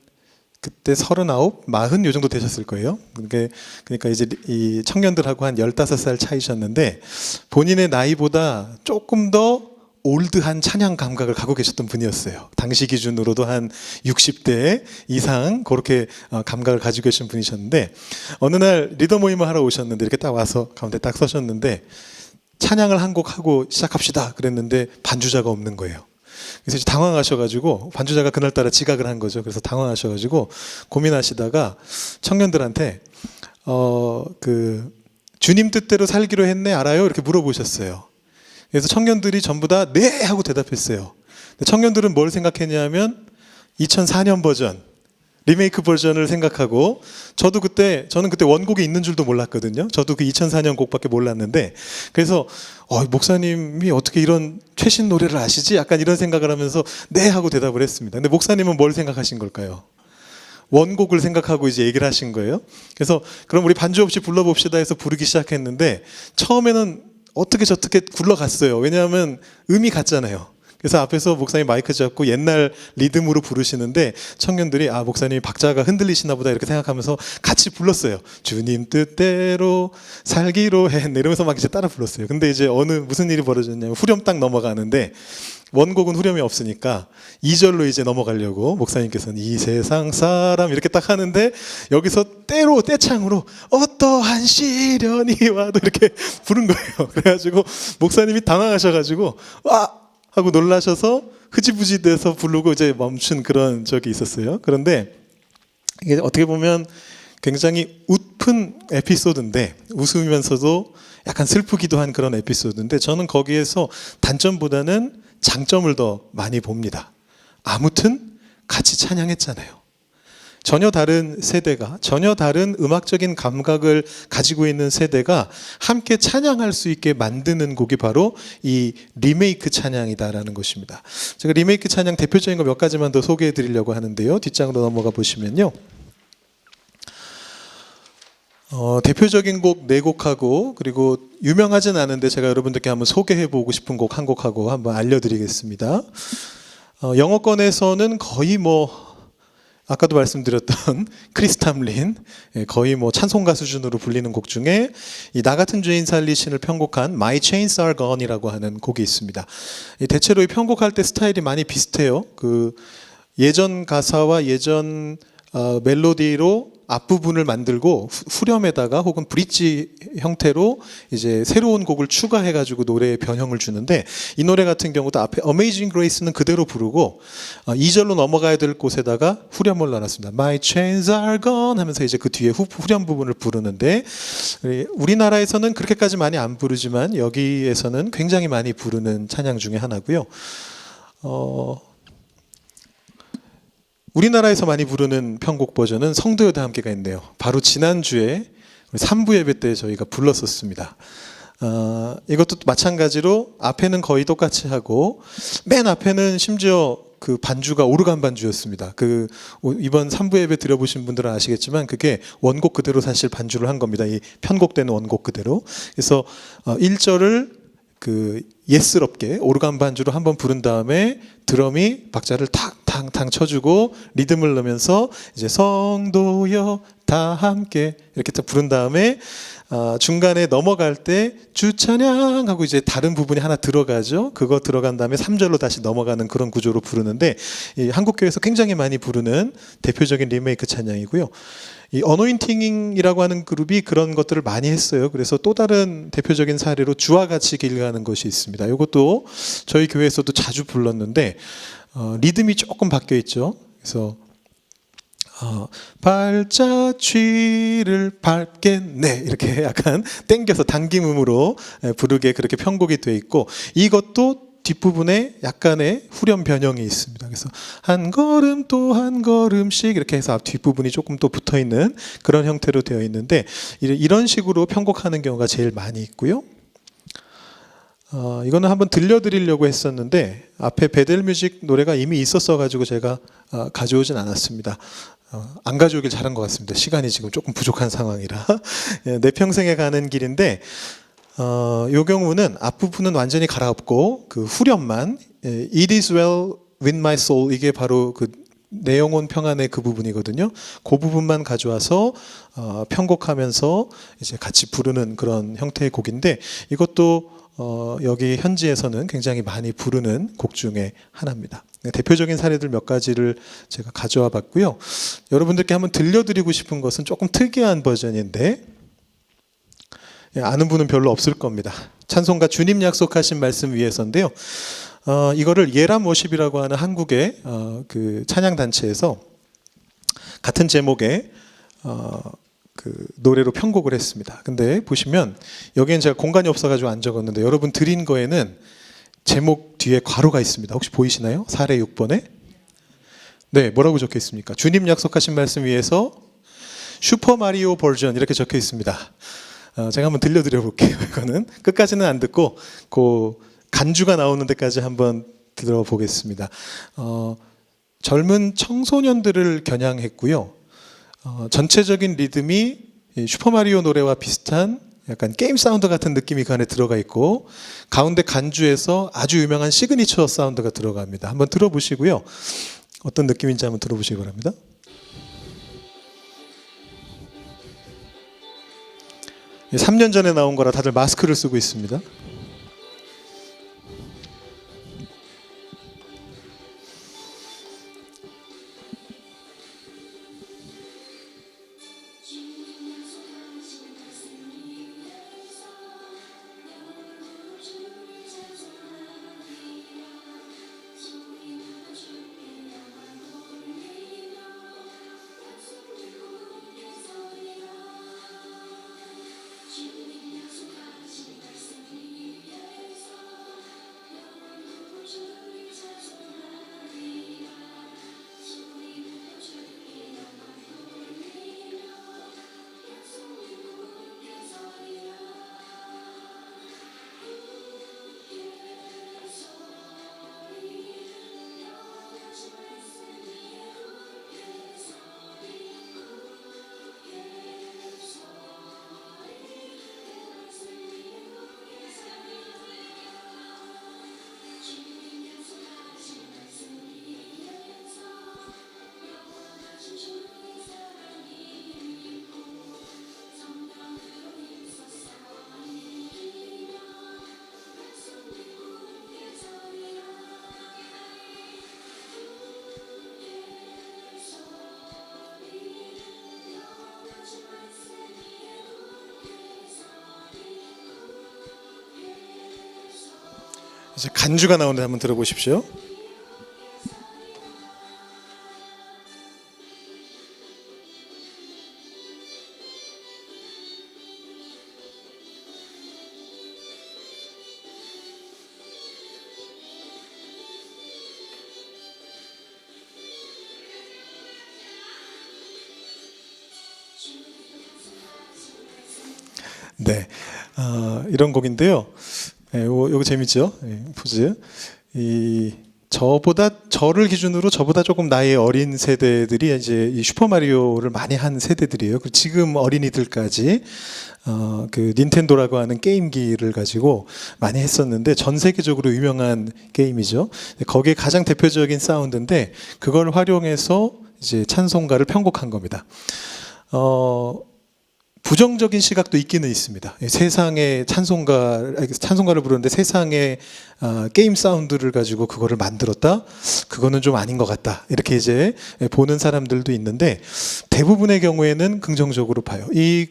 그때 39, 40 요 정도 되셨을 거예요. 그러니까 이제 이 청년들하고 한 15살 차이셨는데, 본인의 나이보다 조금 더 올드한 찬양 감각을 갖고 계셨던 분이었어요. 당시 기준으로도 한 60대 이상 그렇게 감각을 가지고 계신 분이셨는데, 어느 날 리더 모임을 하러 오셨는데 이렇게 딱 와서 가운데 딱 서셨는데, 찬양을 한 곡 하고 시작합시다 그랬는데 반주자가 없는 거예요. 그래서 이제 당황하셔가지고, 반주자가 그날따라 지각을 한 거죠. 그래서 당황하셔가지고 고민하시다가 청년들한테 주님 뜻대로 살기로 했네 알아요? 이렇게 물어보셨어요. 그래서 청년들이 전부 다 네 하고 대답했어요. 청년들은 뭘 생각했냐면 2004년 버전, 리메이크 버전을 생각하고, 저는 그때 원곡이 있는 줄도 몰랐거든요. 저도 그 2004년 곡밖에 몰랐는데, 그래서 목사님이 어떻게 이런 최신 노래를 아시지? 약간 이런 생각을 하면서 네 하고 대답을 했습니다. 근데 목사님은 뭘 생각하신 걸까요? 원곡을 생각하고 이제 얘기를 하신 거예요. 그래서 그럼 우리 반주 없이 불러봅시다 해서 부르기 시작했는데, 처음에는 어떻게 저떻게 굴러갔어요. 왜냐하면 음이 같잖아요. 그래서 앞에서 목사님 마이크 잡고 옛날 리듬으로 부르시는데, 청년들이 목사님이 박자가 흔들리시나 보다 이렇게 생각하면서 같이 불렀어요. 주님 뜻대로 살기로 했네 이러면서 막 이제 따라 불렀어요. 근데 이제 무슨 일이 벌어졌냐면, 후렴 딱 넘어가는데, 원곡은 후렴이 없으니까 2절로 이제 넘어가려고 목사님께서는 이 세상 사람 이렇게 딱 하는데, 여기서 떼창으로 어떠한 시련이 와도 이렇게 부른 거예요. 그래가지고 목사님이 당황하셔가지고 하고 놀라셔서 흐지부지 돼서 부르고 이제 멈춘 그런 적이 있었어요. 그런데 이게 어떻게 보면 굉장히 웃픈 에피소드인데, 웃으면서도 약간 슬프기도 한 그런 에피소드인데, 저는 거기에서 단점보다는 장점을 더 많이 봅니다. 아무튼 같이 찬양했잖아요. 전혀 다른 세대가, 전혀 다른 음악적인 감각을 가지고 있는 세대가 함께 찬양할 수 있게 만드는 곡이 바로 이 리메이크 찬양이다라는 것입니다. 제가 리메이크 찬양 대표적인 거 몇 가지만 더 소개해 드리려고 하는데요. 뒷장으로 넘어가 보시면요. 대표적인 곡 4곡하고, 그리고 유명하진 않은데 제가 여러분들께 한번 소개해보고 싶은 곡 한 곡하고 한번 알려드리겠습니다. 영어권에서는 거의 아까도 말씀드렸던 크리스 탐린, 거의 찬송가 수준으로 불리는 곡 중에 이 나 같은 죄인 살리신을 편곡한 My Chains Are Gone이라고 하는 곡이 있습니다. 대체로 이 편곡할 때 스타일이 많이 비슷해요. 예전 가사와 예전 멜로디로 앞부분을 만들고 후렴에다가 혹은 브릿지 형태로 이제 새로운 곡을 추가해가지고 노래에 변형을 주는데, 이 노래 같은 경우도 앞에 Amazing Grace는 그대로 부르고 2절로 넘어가야 될 곳에다가 후렴을 넣어놨습니다. My chains are gone 하면서 이제 그 뒤에 후렴 부분을 부르는데, 우리나라에서는 그렇게까지 많이 안 부르지만 여기에서는 굉장히 많이 부르는 찬양 중에 하나고요. 우리나라에서 많이 부르는 편곡 버전은 성도여다 함께가 있네요. 바로 지난주에 3부 예배 때 저희가 불렀었습니다. 이것도 마찬가지로 앞에는 거의 똑같이 하고, 맨 앞에는 심지어 그 반주가 오르간 반주였습니다. 이번 3부 예배 들어보신 분들은 아시겠지만 그게 원곡 그대로 사실 반주를 한 겁니다. 이 편곡되는 원곡 그대로. 그래서 1절을 예스럽게 오르간 반주로 한번 부른 다음에 드럼이 박자를 탕탕탕 쳐주고 리듬을 넣으면서 이제 성도여 다 함께 이렇게 딱 부른 다음에 중간에 넘어갈 때 주찬양하고 이제 다른 부분이 하나 들어가죠. 그거 들어간 다음에 3절로 다시 넘어가는 그런 구조로 부르는데, 이 한국교회에서 굉장히 많이 부르는 대표적인 리메이크 찬양이고요. 이 어노인팅이라고 하는 그룹이 그런 것들을 많이 했어요. 그래서 또 다른 대표적인 사례로 주와 같이 길 가는 것이 있습니다. 이것도 저희 교회에서도 자주 불렀는데 리듬이 조금 바뀌어 있죠. 그래서 발자취를 밟겠네 이렇게 약간 땡겨서 당김음으로 부르게 그렇게 편곡이 되어 있고, 이것도 뒷부분에 약간의 후렴 변형이 있습니다. 그래서 한 걸음 또 한 걸음씩 이렇게 해서 앞 뒷부분이 조금 또 붙어있는 그런 형태로 되어 있는데, 이런 식으로 편곡하는 경우가 제일 많이 있고요. 이거는 한번 들려드리려고 했었는데 앞에 베델뮤직 노래가 이미 있었어 가지고 제가 가져오진 않았습니다. 안 가져오길 잘한 것 같습니다. 시간이 지금 조금 부족한 상황이라. 내 평생에 가는 길인데, 이 경우는 앞부분은 완전히 갈아엎고 그 후렴만 It is well with my soul, 이게 바로 내 영혼 평안의 그 부분이거든요. 그 부분만 가져와서 편곡하면서 이제 같이 부르는 그런 형태의 곡인데, 이것도 여기 현지에서는 굉장히 많이 부르는 곡 중에 하나입니다. 대표적인 사례들 몇 가지를 제가 가져와 봤고요. 여러분들께 한번 들려드리고 싶은 것은 조금 특이한 버전인데 아는 분은 별로 없을 겁니다. 찬송가 주님 약속하신 말씀 위에서인데요. 이거를 예람 워십이라고 하는 한국의 그 찬양 단체에서 같은 제목의 노래로 편곡을 했습니다. 근데 보시면 여기엔 제가 공간이 없어가지고 안 적었는데, 여러분 드린 거에는 제목 뒤에 괄호가 있습니다. 혹시 보이시나요? 사례 6번에. 네, 뭐라고 적혀 있습니까? 주님 약속하신 말씀 위에서 슈퍼마리오 버전 이렇게 적혀 있습니다. 제가 한번 들려드려 볼게요. 이거는 끝까지는 안 듣고 그 간주가 나오는 데까지 한번 들어보겠습니다. 젊은 청소년들을 겨냥했고요. 전체적인 리듬이 슈퍼마리오 노래와 비슷한 약간 게임 사운드 같은 느낌이 그 안에 들어가 있고, 가운데 간주에서 아주 유명한 시그니처 사운드가 들어갑니다. 한번 들어보시고요. 어떤 느낌인지 한번 들어보시기 바랍니다. 3년 전에 나온 거라 다들 마스크를 쓰고 있습니다. 이제 간주가 나오는데 한번 들어보십시오. 네, 이런 곡인데요. 요거 재밌죠? 포즈. 저를 기준으로 저보다 조금 나이 어린 세대들이 이제 이 슈퍼마리오를 많이 한 세대들이에요. 그리고 지금 어린이들까지 그 닌텐도라고 하는 게임기를 가지고 많이 했었는데 전 세계적으로 유명한 게임이죠. 거기에 가장 대표적인 사운드인데 그걸 활용해서 이제 찬송가를 편곡한 겁니다. 부정적인 시각도 있기는 있습니다. 세상에 찬송가를 부르는데 세상에 게임 사운드를 가지고 그거를 만들었다? 그거는 좀 아닌 것 같다. 이렇게 이제 보는 사람들도 있는데 대부분의 경우에는 긍정적으로 봐요. 이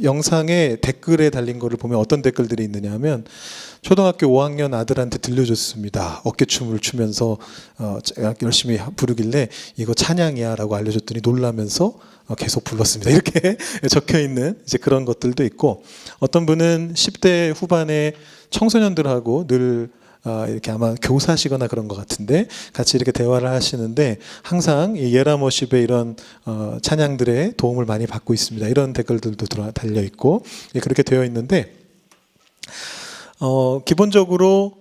영상에 댓글에 달린 거를 보면 어떤 댓글들이 있느냐 하면 초등학교 5학년 아들한테 들려줬습니다. 어깨춤을 추면서 열심히 부르길래 이거 찬양이야 라고 알려줬더니 놀라면서 계속 불렀습니다. 이렇게 적혀 있는 이제 그런 것들도 있고 어떤 분은 10대 후반의 청소년들하고 늘 이렇게 아마 교사시거나 그런 것 같은데 같이 이렇게 대화를 하시는데 항상 이 예라머십의 이런 찬양들의 도움을 많이 받고 있습니다. 이런 댓글들도 달려 있고 그렇게 되어 있는데 기본적으로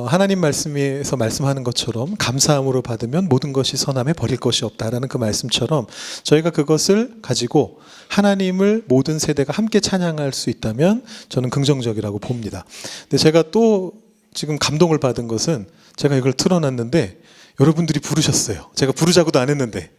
하나님 말씀에서 말씀하는 것처럼 감사함으로 받으면 모든 것이 선함에 버릴 것이 없다라는 그 말씀처럼 저희가 그것을 가지고 하나님을 모든 세대가 함께 찬양할 수 있다면 저는 긍정적이라고 봅니다. 근데 제가 또 지금 감동을 받은 것은 제가 이걸 틀어놨는데 여러분들이 부르셨어요. 제가 부르자고도 안 했는데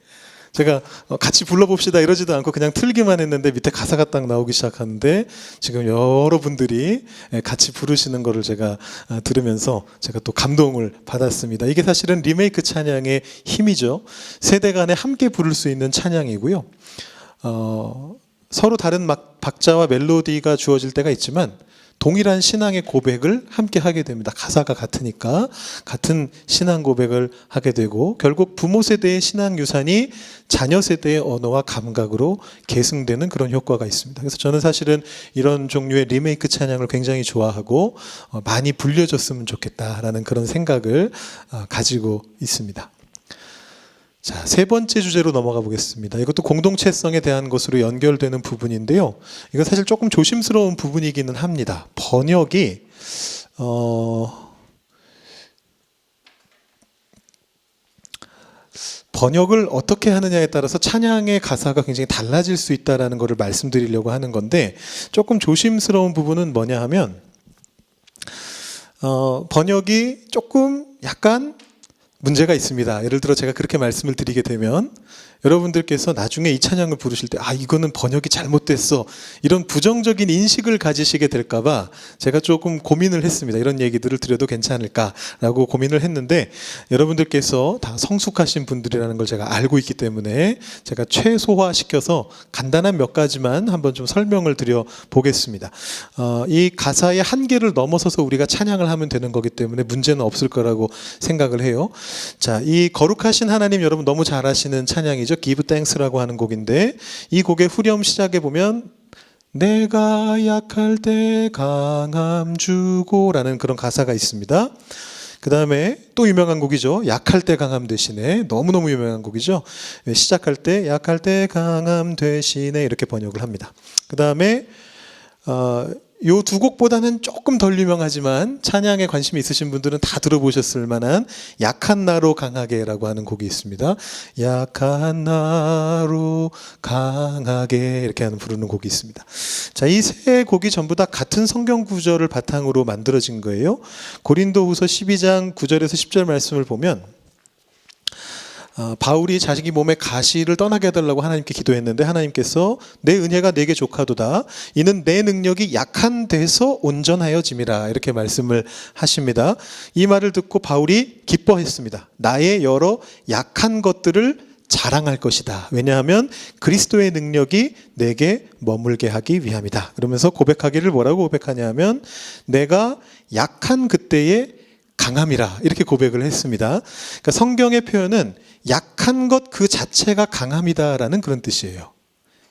제가 같이 불러봅시다 이러지도 않고 그냥 틀기만 했는데 밑에 가사가 딱 나오기 시작하는데 지금 여러분들이 같이 부르시는 거를 제가 들으면서 제가 또 감동을 받았습니다. 이게 사실은 리메이크 찬양의 힘이죠. 세대 간에 함께 부를 수 있는 찬양이고요. 서로 다른 박자와 멜로디가 주어질 때가 있지만 동일한 신앙의 고백을 함께 하게 됩니다. 가사가 같으니까 같은 신앙 고백을 하게 되고 결국 부모 세대의 신앙 유산이 자녀 세대의 언어와 감각으로 계승되는 그런 효과가 있습니다. 그래서 저는 사실은 이런 종류의 리메이크 찬양을 굉장히 좋아하고 많이 불려줬으면 좋겠다라는 그런 생각을 가지고 있습니다. 자, 세 번째 주제로 넘어가 보겠습니다. 이것도 공동체성에 대한 것으로 연결되는 부분인데요. 이거 사실 조금 조심스러운 부분이기는 합니다. 번역이 번역을 어떻게 하느냐에 따라서 찬양의 가사가 굉장히 달라질 수 있다는 것을 말씀드리려고 하는 건데 조금 조심스러운 부분은 뭐냐 하면 번역이 조금 약간 문제가 있습니다. 예를 들어 제가 그렇게 말씀을 드리게 되면 여러분들께서 나중에 이 찬양을 부르실 때 이거는 번역이 잘못됐어 이런 부정적인 인식을 가지시게 될까 봐 제가 조금 고민을 했습니다. 이런 얘기들을 드려도 괜찮을까라고 고민을 했는데 여러분들께서 다 성숙하신 분들이라는 걸 제가 알고 있기 때문에 제가 최소화시켜서 간단한 몇 가지만 한번 좀 설명을 드려 보겠습니다. 이 가사의 한계를 넘어서서 우리가 찬양을 하면 되는 거기 때문에 문제는 없을 거라고 생각을 해요. 자, 이 거룩하신 하나님 여러분 너무 잘 아시는 찬양이죠. Give Thanks라고 하는 곡인데 이 곡의 후렴 시작에 보면 내가 약할 때 강함 주고라는 그런 가사가 있습니다. 그 다음에 또 유명한 곡이죠. 약할 때 강함 되시네. 너무너무 유명한 곡이죠. 시작할 때 약할 때 강함 되시네 이렇게 번역을 합니다. 그 다음에 요 두 곡보다는 조금 덜 유명하지만 찬양에 관심이 있으신 분들은 다 들어보셨을 만한 약한 나로 강하게라고 하는 곡이 있습니다. 약한 나로 강하게 이렇게 하는 부르는 곡이 있습니다. 자, 이 세 곡이 전부 다 같은 성경 구절을 바탕으로 만들어진 거예요. 고린도후서 12장 9절에서 10절 말씀을 보면 바울이 자기 몸의 가시를 떠나게 해달라고 하나님께 기도했는데 하나님께서 내 은혜가 내게 족하도다 이는 내 능력이 약한 데서 온전하여짐이라 이렇게 말씀을 하십니다. 이 말을 듣고 바울이 기뻐했습니다. 나의 여러 약한 것들을 자랑할 것이다. 왜냐하면 그리스도의 능력이 내게 머물게 하기 위함이다. 그러면서 고백하기를 뭐라고 고백하냐 하면 내가 약한 그때의 강함이라 이렇게 고백을 했습니다. 그러니까 성경의 표현은 약한 것 그 자체가 강함이다라는 그런 뜻이에요.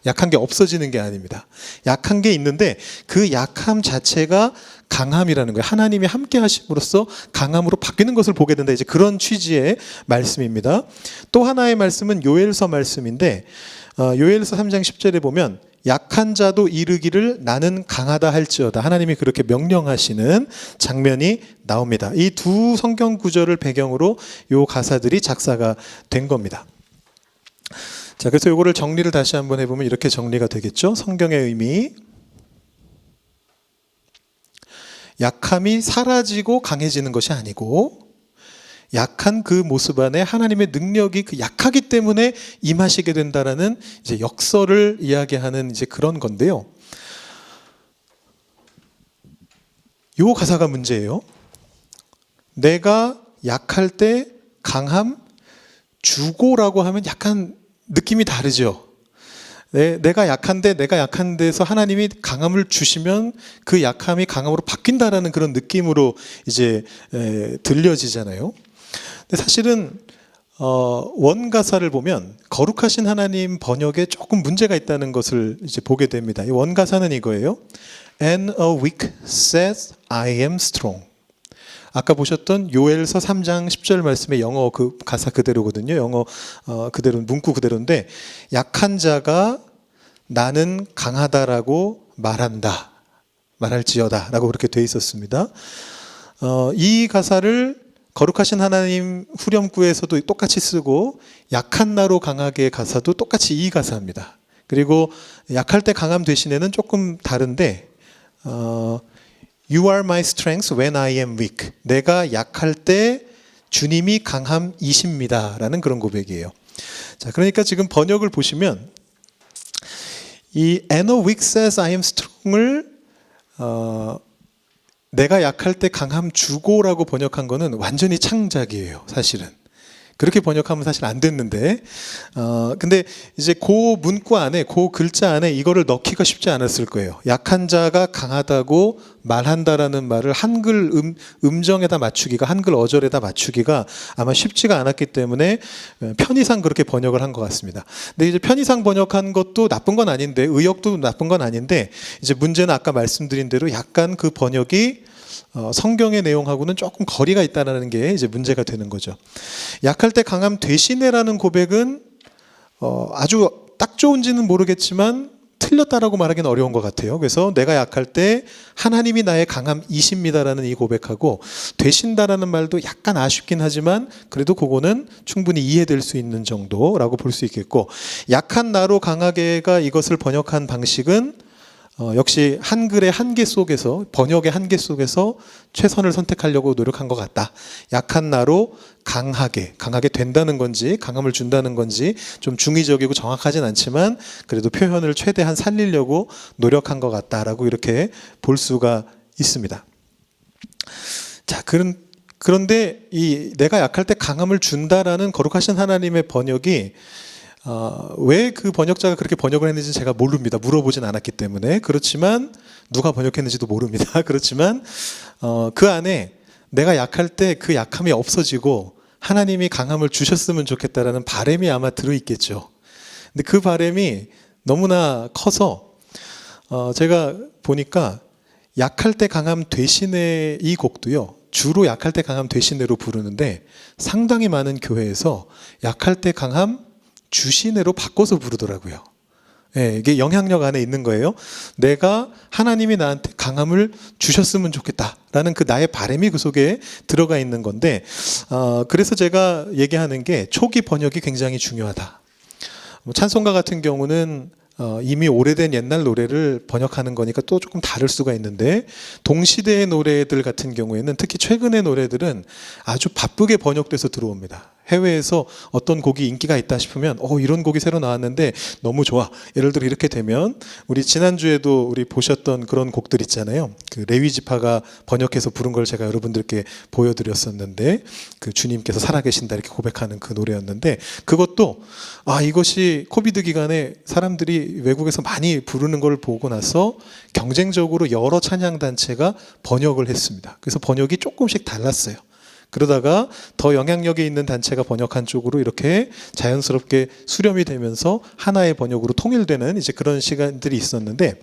약한 게 없어지는 게 아닙니다. 약한 게 있는데 그 약함 자체가 강함이라는 거예요. 하나님이 함께 하심으로써 강함으로 바뀌는 것을 보게 된다. 이제 그런 취지의 말씀입니다. 또 하나의 말씀은 요엘서 말씀인데 요엘서 3장 10절에 보면 약한 자도 이르기를 나는 강하다 할지어다. 하나님이 그렇게 명령하시는 장면이 나옵니다. 이 두 성경 구절을 배경으로 요 가사들이 작사가 된 겁니다. 자, 그래서 요거를 정리를 다시 한번 해보면 이렇게 정리가 되겠죠. 성경의 의미. 약함이 사라지고 강해지는 것이 아니고 약한 그 모습 안에 하나님의 능력이 그 약하기 때문에 임하시게 된다라는 이제 역설을 이야기하는 이제 그런 건데요. 요 가사가 문제예요. 내가 약할 때 강함 주고라고 하면 약간 느낌이 다르죠. 내가 약한데 내가 약한 데서 하나님이 강함을 주시면 그 약함이 강함으로 바뀐다라는 그런 느낌으로 이제 들려지잖아요. 근데 사실은 원가사를 보면 거룩하신 하나님 번역에 조금 문제가 있다는 것을 이제 보게 됩니다. 이 원가사는 이거예요. And a weak says I am strong. 아까 보셨던 요엘서 3장 10절 말씀의 영어 그 가사 그대로거든요. 영어 그대로 문구 그대로인데 약한 자가 나는 강하다라고 말한다. 말할지어다라고 그렇게 돼 있었습니다. 이 가사를 거룩하신 하나님 후렴구에서도 똑같이 쓰고 약한 나로 강하게 가사도 똑같이 이 가사입니다. 그리고 약할 때 강함 대신에는 조금 다른데 You are my strength when I am weak. 내가 약할 때 주님이 강함이십니다. 라는 그런 고백이에요. 자, 그러니까 지금 번역을 보시면 이 And a weak says I am strong을 내가 약할 때 강함 주고라고 번역한 거는 완전히 창작이에요. 사실은. 그렇게 번역하면 사실 안 됐는데 근데 이제 그 문구 안에 그 글자 안에 이거를 넣기가 쉽지 않았을 거예요. 약한 자가 강하다고 말한다라는 말을 한글 음정에다 맞추기가 한글 어절에다 맞추기가 아마 쉽지가 않았기 때문에 편의상 그렇게 번역을 한 것 같습니다. 근데 이제 편의상 번역한 것도 나쁜 건 아닌데 의역도 나쁜 건 아닌데 이제 문제는 아까 말씀드린 대로 약간 그 번역이 성경의 내용하고는 조금 거리가 있다는 게 이제 문제가 되는 거죠. 약할 때 강함 되시네라는 고백은 아주 딱 좋은지는 모르겠지만 틀렸다라고 말하기는 어려운 것 같아요. 그래서 내가 약할 때 하나님이 나의 강함이십니다라는 이 고백하고 되신다라는 말도 약간 아쉽긴 하지만 그래도 그거는 충분히 이해될 수 있는 정도라고 볼 수 있겠고 약한 나로 강하게가 이것을 번역한 방식은 역시 한글의 한계 속에서 번역의 한계 속에서 최선을 선택하려고 노력한 것 같다. 약한 나로 강하게 된다는 건지 강함을 준다는 건지 좀 중의적이고 정확하진 않지만 그래도 표현을 최대한 살리려고 노력한 것 같다라고 이렇게 볼 수가 있습니다. 자, 그런데 이 내가 약할 때 강함을 준다라는 거룩하신 하나님의 번역이 왜 그 번역자가 그렇게 번역을 했는지 제가 모릅니다. 물어보진 않았기 때문에. 그렇지만 누가 번역했는지도 모릅니다. 그렇지만 그 안에 내가 약할 때 그 약함이 없어지고 하나님이 강함을 주셨으면 좋겠다라는 바람이 아마 들어있겠죠. 근데 그 바람이 너무나 커서 제가 보니까 약할 때 강함 되시네 이 곡도요. 주로 약할 때 강함 되시네로 부르는데 상당히 많은 교회에서 약할 때 강함 주시네로 바꿔서 부르더라고요. 예, 이게 영향력 안에 있는 거예요. 내가 하나님이 나한테 강함을 주셨으면 좋겠다라는 그 나의 바람이 그 속에 들어가 있는 건데 그래서 제가 얘기하는 게 초기 번역이 굉장히 중요하다. 찬송가 같은 경우는 이미 오래된 옛날 노래를 번역하는 거니까 또 조금 다를 수가 있는데 동시대의 노래들 같은 경우에는 특히 최근의 노래들은 아주 바쁘게 번역돼서 들어옵니다. 해외에서 어떤 곡이 인기가 있다 싶으면 이런 곡이 새로 나왔는데 너무 좋아. 예를 들어 이렇게 되면 우리 지난주에도 우리 보셨던 그런 곡들 있잖아요. 그 레위 지파가 번역해서 부른 걸 제가 여러분들께 보여드렸었는데 그 주님께서 살아계신다 이렇게 고백하는 그 노래였는데 그것도 이것이 코비드 기간에 사람들이 외국에서 많이 부르는 걸 보고 나서 경쟁적으로 여러 찬양단체가 번역을 했습니다. 그래서 번역이 조금씩 달랐어요. 그러다가 더 영향력이 있는 단체가 번역한 쪽으로 이렇게 자연스럽게 수렴이 되면서 하나의 번역으로 통일되는 이제 그런 시간들이 있었는데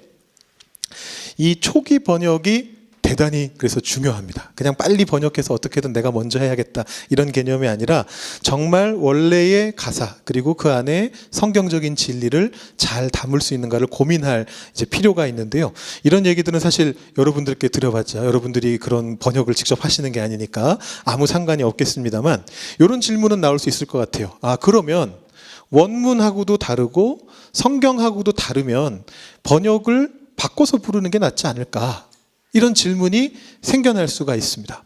이 초기 번역이 대단히 그래서 중요합니다. 그냥 빨리 번역해서 어떻게든 내가 먼저 해야겠다 이런 개념이 아니라 정말 원래의 가사 그리고 그 안에 성경적인 진리를 잘 담을 수 있는가를 고민할 이제 필요가 있는데요. 이런 얘기들은 사실 여러분들께 드려봤자 여러분들이 그런 번역을 직접 하시는 게 아니니까 아무 상관이 없겠습니다만 이런 질문은 나올 수 있을 것 같아요. 그러면 원문하고도 다르고 성경하고도 다르면 번역을 바꿔서 부르는 게 낫지 않을까? 이런 질문이 생겨날 수가 있습니다.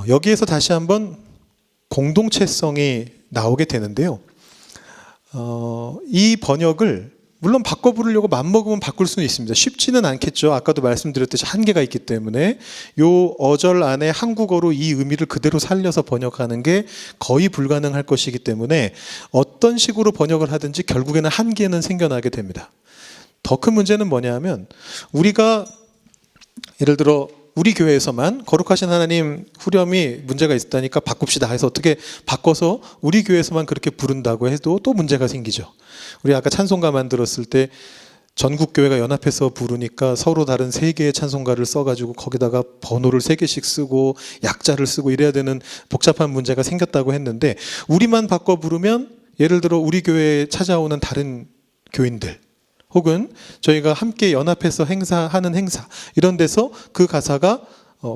여기에서 다시 한번 공동체성이 나오게 되는데요. 이 번역을 물론 바꿔 부르려고 맘먹으면 바꿀 수는 있습니다. 쉽지는 않겠죠. 아까도 말씀드렸듯이 한계가 있기 때문에 요 어절 안에 한국어로 이 의미를 그대로 살려서 번역하는 게 거의 불가능할 것이기 때문에 어떤 식으로 번역을 하든지 결국에는 한계는 생겨나게 됩니다. 더 큰 문제는 뭐냐면 우리가 예를 들어 우리 교회에서만 거룩하신 하나님 후렴이 문제가 있다니까 바꿉시다 해서 어떻게 바꿔서 우리 교회에서만 그렇게 부른다고 해도 또 문제가 생기죠. 우리 아까 찬송가 만들었을 때 전국 교회가 연합해서 부르니까 서로 다른 세 개의 찬송가를 써가지고 거기다가 번호를 세 개씩 쓰고 약자를 쓰고 이래야 되는 복잡한 문제가 생겼다고 했는데 우리만 바꿔 부르면 예를 들어 우리 교회에 찾아오는 다른 교인들 혹은 저희가 함께 연합해서 하는 행사 이런 데서 그 가사가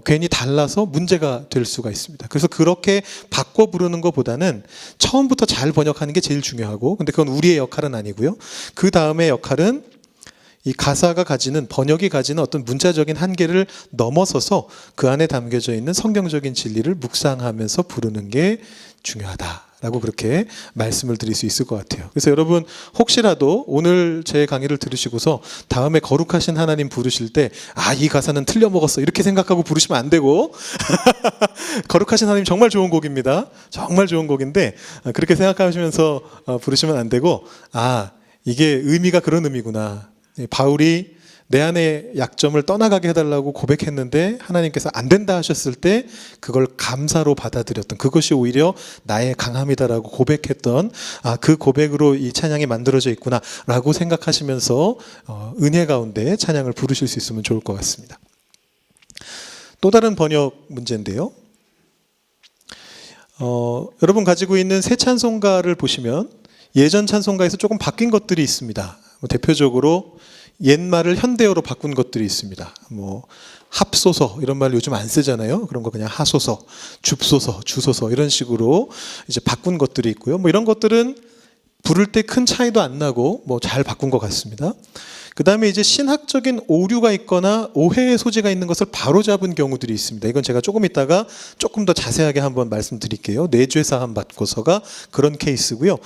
괜히 달라서 문제가 될 수가 있습니다. 그래서 그렇게 바꿔 부르는 것보다는 처음부터 잘 번역하는 게 제일 중요하고 근데 그건 우리의 역할은 아니고요. 그 다음의 역할은 이 가사가 가지는 번역이 가지는 어떤 문자적인 한계를 넘어서서 그 안에 담겨져 있는 성경적인 진리를 묵상하면서 부르는 게 중요하다라고 그렇게 말씀을 드릴 수 있을 것 같아요. 그래서 여러분 혹시라도 오늘 제 강의를 들으시고서 다음에 거룩하신 하나님 부르실 때 이 가사는 틀려 먹었어 이렇게 생각하고 부르시면 안 되고 거룩하신 하나님 정말 좋은 곡입니다. 정말 좋은 곡인데 그렇게 생각하시면서 부르시면 안 되고 이게 의미가 그런 의미구나. 바울이 내 안의 약점을 떠나가게 해달라고 고백했는데 하나님께서 안 된다 하셨을 때 그걸 감사로 받아들였던 그것이 오히려 나의 강함이다라고 고백했던 그 고백으로 이 찬양이 만들어져 있구나 라고 생각하시면서 은혜 가운데 찬양을 부르실 수 있으면 좋을 것 같습니다. 또 다른 번역 문제인데요. 여러분 가지고 있는 새 찬송가를 보시면 예전 찬송가에서 조금 바뀐 것들이 있습니다. 대표적으로 옛말을 현대어로 바꾼 것들이 있습니다. 합소서 이런 말 요즘 안 쓰잖아요. 그런 거 그냥 하소서, 줍소서, 주소서 이런 식으로 이제 바꾼 것들이 있고요. 이런 것들은 부를 때 큰 차이도 안 나고 잘 바꾼 것 같습니다. 그 다음에 이제 신학적인 오류가 있거나 오해의 소지가 있는 것을 바로잡은 경우들이 있습니다. 이건 제가 조금 이따가 조금 더 자세하게 한번 말씀드릴게요. 내죄사함 받고서가 그런 케이스고요.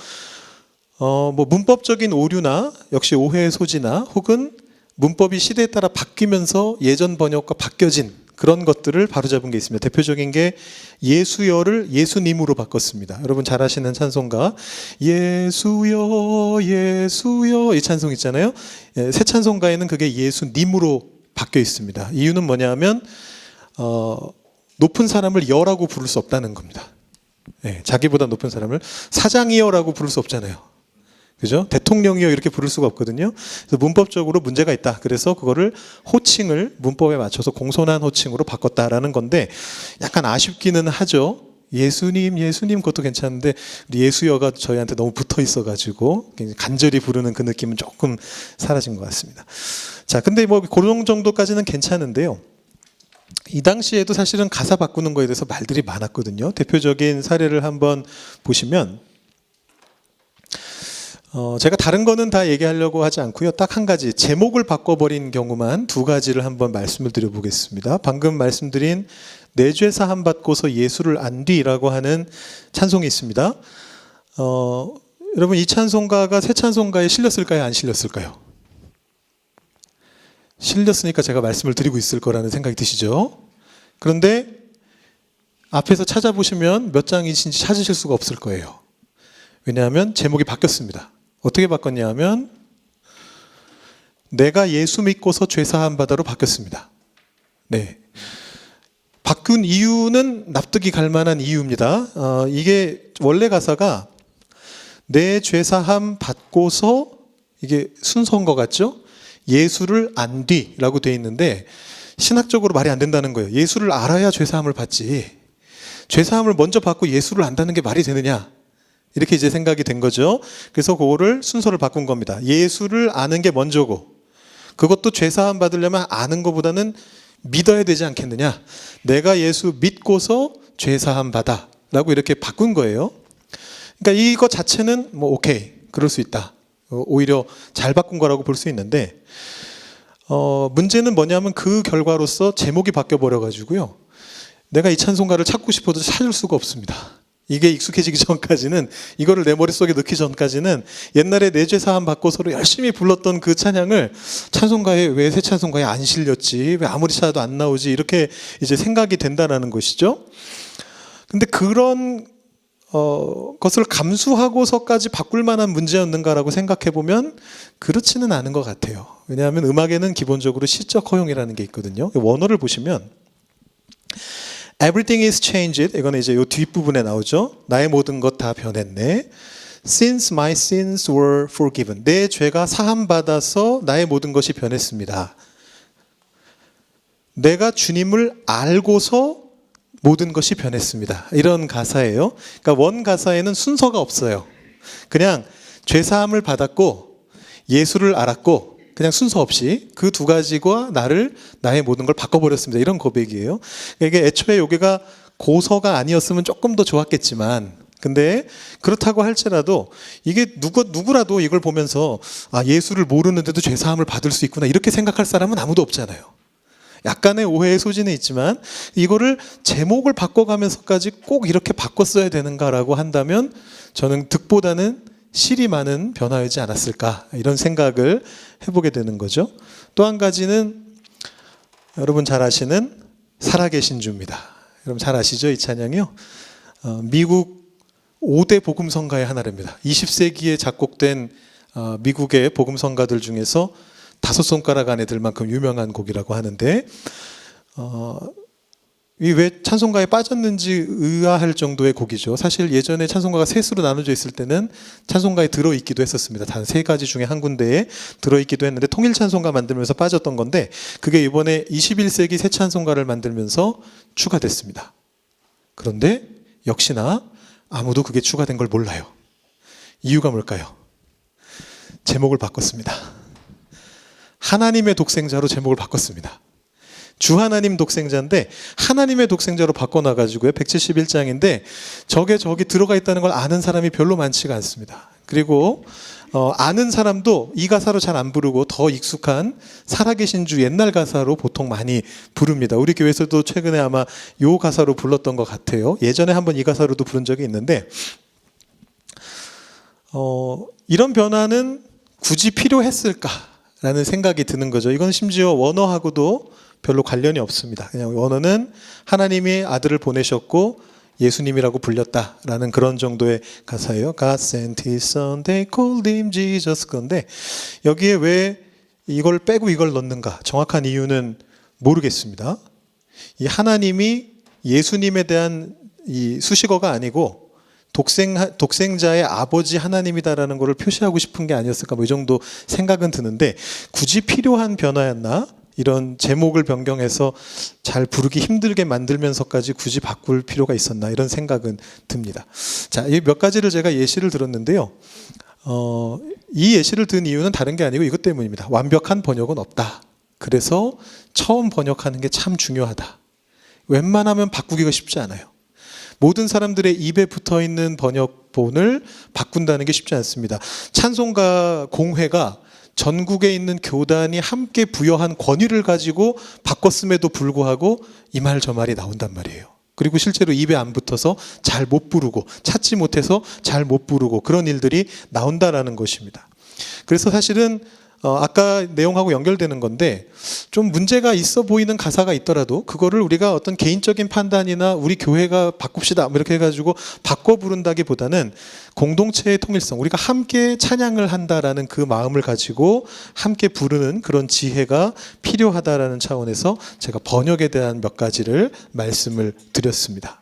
문법적인 오류나 역시 오해의 소지나 혹은 문법이 시대에 따라 바뀌면서 예전 번역과 바뀌어진 그런 것들을 바로잡은 게 있습니다. 대표적인 게 예수여를 예수님으로 바꿨습니다. 여러분 잘 아시는 찬송가 예수여 예수여 이 찬송 있잖아요. 새 찬송가에는 그게 예수님으로 바뀌어 있습니다. 이유는 뭐냐면 높은 사람을 여라고 부를 수 없다는 겁니다. 자기보다 높은 사람을 사장이여라고 부를 수 없잖아요. 그죠? 대통령이요 이렇게 부를 수가 없거든요. 그래서 문법적으로 문제가 있다. 그래서 그거를 호칭을 문법에 맞춰서 공손한 호칭으로 바꿨다라는 건데 약간 아쉽기는 하죠. 예수님 그것도 괜찮은데 우리 예수여가 저희한테 너무 붙어 있어가지고 간절히 부르는 그 느낌은 조금 사라진 것 같습니다. 자, 근데 그런 정도까지는 괜찮은데요. 이 당시에도 사실은 가사 바꾸는 거에 대해서 말들이 많았거든요. 대표적인 사례를 한번 보시면 제가 다른 거는 다 얘기하려고 하지 않고요. 딱 한 가지, 제목을 바꿔버린 경우만 두 가지를 한번 말씀을 드려보겠습니다. 방금 말씀드린 내 죄 사함 받고서 예수를 안뒤라고 하는 찬송이 있습니다. 여러분 이 찬송가가 새 찬송가에 실렸을까요? 안 실렸을까요? 실렸으니까 제가 말씀을 드리고 있을 거라는 생각이 드시죠? 그런데 앞에서 찾아보시면 몇 장이신지 찾으실 수가 없을 거예요. 왜냐하면 제목이 바뀌었습니다. 어떻게 바꿨냐 하면 내가 예수 믿고서 죄사함 받아로 바뀌었습니다. 네. 바꾼 이유는 납득이 갈 만한 이유입니다. 이게 원래 가사가 내 죄사함 받고서, 이게 순서인 것 같죠? 예수를 안 뒤라고 돼 있는데 신학적으로 말이 안 된다는 거예요. 예수를 알아야 죄사함을 받지. 죄사함을 먼저 받고 예수를 안다는 게 말이 되느냐? 이렇게 이제 생각이 된 거죠. 그래서 그거를 순서를 바꾼 겁니다. 예수를 아는 게 먼저고, 그것도 죄사함 받으려면 아는 것보다는 믿어야 되지 않겠느냐. 내가 예수 믿고서 죄사함 받아 라고 이렇게 바꾼 거예요. 그러니까 이거 자체는 뭐 오케이, 그럴 수 있다. 오히려 잘 바꾼 거라고 볼 수 있는데, 문제는 뭐냐면 그 결과로서 제목이 바뀌어 버려가지고요. 내가 이 찬송가를 찾고 싶어도 찾을 수가 없습니다. 이게 익숙해지기 전까지는, 이거를 내 머릿속에 넣기 전까지는 옛날에 내 죄 사함 받고서로 열심히 불렀던 그 찬양을 찬송가에 왜 새 찬송가에 안 실렸지, 왜 아무리 찾아도 안 나오지, 이렇게 이제 생각이 된다는 것이죠. 근데 그런 것을 감수하고서까지 바꿀 만한 문제였는가라고 생각해 보면 그렇지는 않은 것 같아요. 왜냐하면 음악에는 기본적으로 시적 허용이라는 게 있거든요. 원어를 보시면 Everything is changed. 이거는 이제 이 뒷부분에 나오죠. 나의 모든 것 다 변했네. Since my sins were forgiven. 내 죄가 사함받아서 나의 모든 것이 변했습니다. 내가 주님을 알고서 모든 것이 변했습니다. 이런 가사예요. 그러니까 원 가사에는 순서가 없어요. 그냥 죄사함을 받았고 예수를 알았고 그냥 순서 없이 그 두 가지가 나의 모든 걸 바꿔버렸습니다. 이런 고백이에요. 이게 애초에 여기가 고서가 아니었으면 조금 더 좋았겠지만, 근데 그렇다고 할지라도 이게 누구라도 이걸 보면서 예수를 모르는데도 죄사함을 받을 수 있구나 이렇게 생각할 사람은 아무도 없잖아요. 약간의 오해의 소지는 있지만 이거를 제목을 바꿔가면서까지 꼭 이렇게 바꿨어야 되는가라고 한다면 저는 득보다는 실이 많은 변화이지 않았을까, 이런 생각을 해보게 되는 거죠. 또 한 가지는 여러분 잘 아시는 살아계신 주입니다. 여러분 잘 아시죠? 이 찬양이요. 미국 5대 복음성가의 하나랍니다. 20세기에 작곡된 미국의 복음성가들 중에서 5손가락 안에 들 만큼 유명한 곡이라고 하는데, 이 왜 찬송가에 빠졌는지 의아할 정도의 곡이죠. 사실 예전에 찬송가가 셋으로 나눠져 있을 때는 찬송가에 들어있기도 했었습니다. 단 3가지 중에 한 군데에 들어있기도 했는데 통일 찬송가 만들면서 빠졌던 건데, 그게 이번에 21세기 새 찬송가를 만들면서 추가됐습니다. 그런데 역시나 아무도 그게 추가된 걸 몰라요. 이유가 뭘까요? 제목을 바꿨습니다. 하나님의 독생자로 제목을 바꿨습니다. 주 하나님 독생자인데 하나님의 독생자로 바꿔놔가지고요. 171장인데 저기 들어가 있다는 걸 아는 사람이 별로 많지가 않습니다. 그리고 아는 사람도 이 가사로 잘 안 부르고 더 익숙한 살아계신 주 옛날 가사로 보통 많이 부릅니다. 우리 교회에서도 최근에 아마 이 가사로 불렀던 것 같아요. 예전에 한번 이 가사로도 부른 적이 있는데, 이런 변화는 굳이 필요했을까라는 생각이 드는 거죠. 이건 심지어 원어하고도 별로 관련이 없습니다. 그냥 원어는 하나님이 아들을 보내셨고 예수님이라고 불렸다라는 그런 정도의 가사예요. God sent his son, they called him Jesus. 그런데 여기에 왜 이걸 빼고 이걸 넣는가? 정확한 이유는 모르겠습니다. 이 하나님이 예수님에 대한 이 수식어가 아니고 독생자의 아버지 하나님이다라는 것을 표시하고 싶은 게 아니었을까, 뭐 이 정도 생각은 드는데, 굳이 필요한 변화였나? 이런 제목을 변경해서 잘 부르기 힘들게 만들면서까지 굳이 바꿀 필요가 있었나, 이런 생각은 듭니다. 자, 이 몇 가지를 제가 예시를 들었는데요. 이 예시를 든 이유는 다른 게 아니고 이것 때문입니다. 완벽한 번역은 없다. 그래서 처음 번역하는 게 참 중요하다. 웬만하면 바꾸기가 쉽지 않아요. 모든 사람들의 입에 붙어있는 번역 기본을 바꾼다는 게 쉽지 않습니다. 찬송가 공회가 전국에 있는 교단이 함께 부여한 권위를 가지고 바꿨음에도 불구하고 이 말 저 말이 나온단 말이에요. 그리고 실제로 입에 안 붙어서 잘 못 부르고 찾지 못해서 잘 못 부르고 그런 일들이 나온다라는 것입니다. 그래서 사실은 아까 내용하고 연결되는 건데 좀 문제가 있어 보이는 가사가 있더라도 그거를 우리가 어떤 개인적인 판단이나 우리 교회가 바꿉시다 이렇게 해가지고 바꿔 부른다기보다는 공동체의 통일성, 우리가 함께 찬양을 한다라는 그 마음을 가지고 함께 부르는 그런 지혜가 필요하다라는 차원에서 제가 번역에 대한 몇 가지를 말씀을 드렸습니다.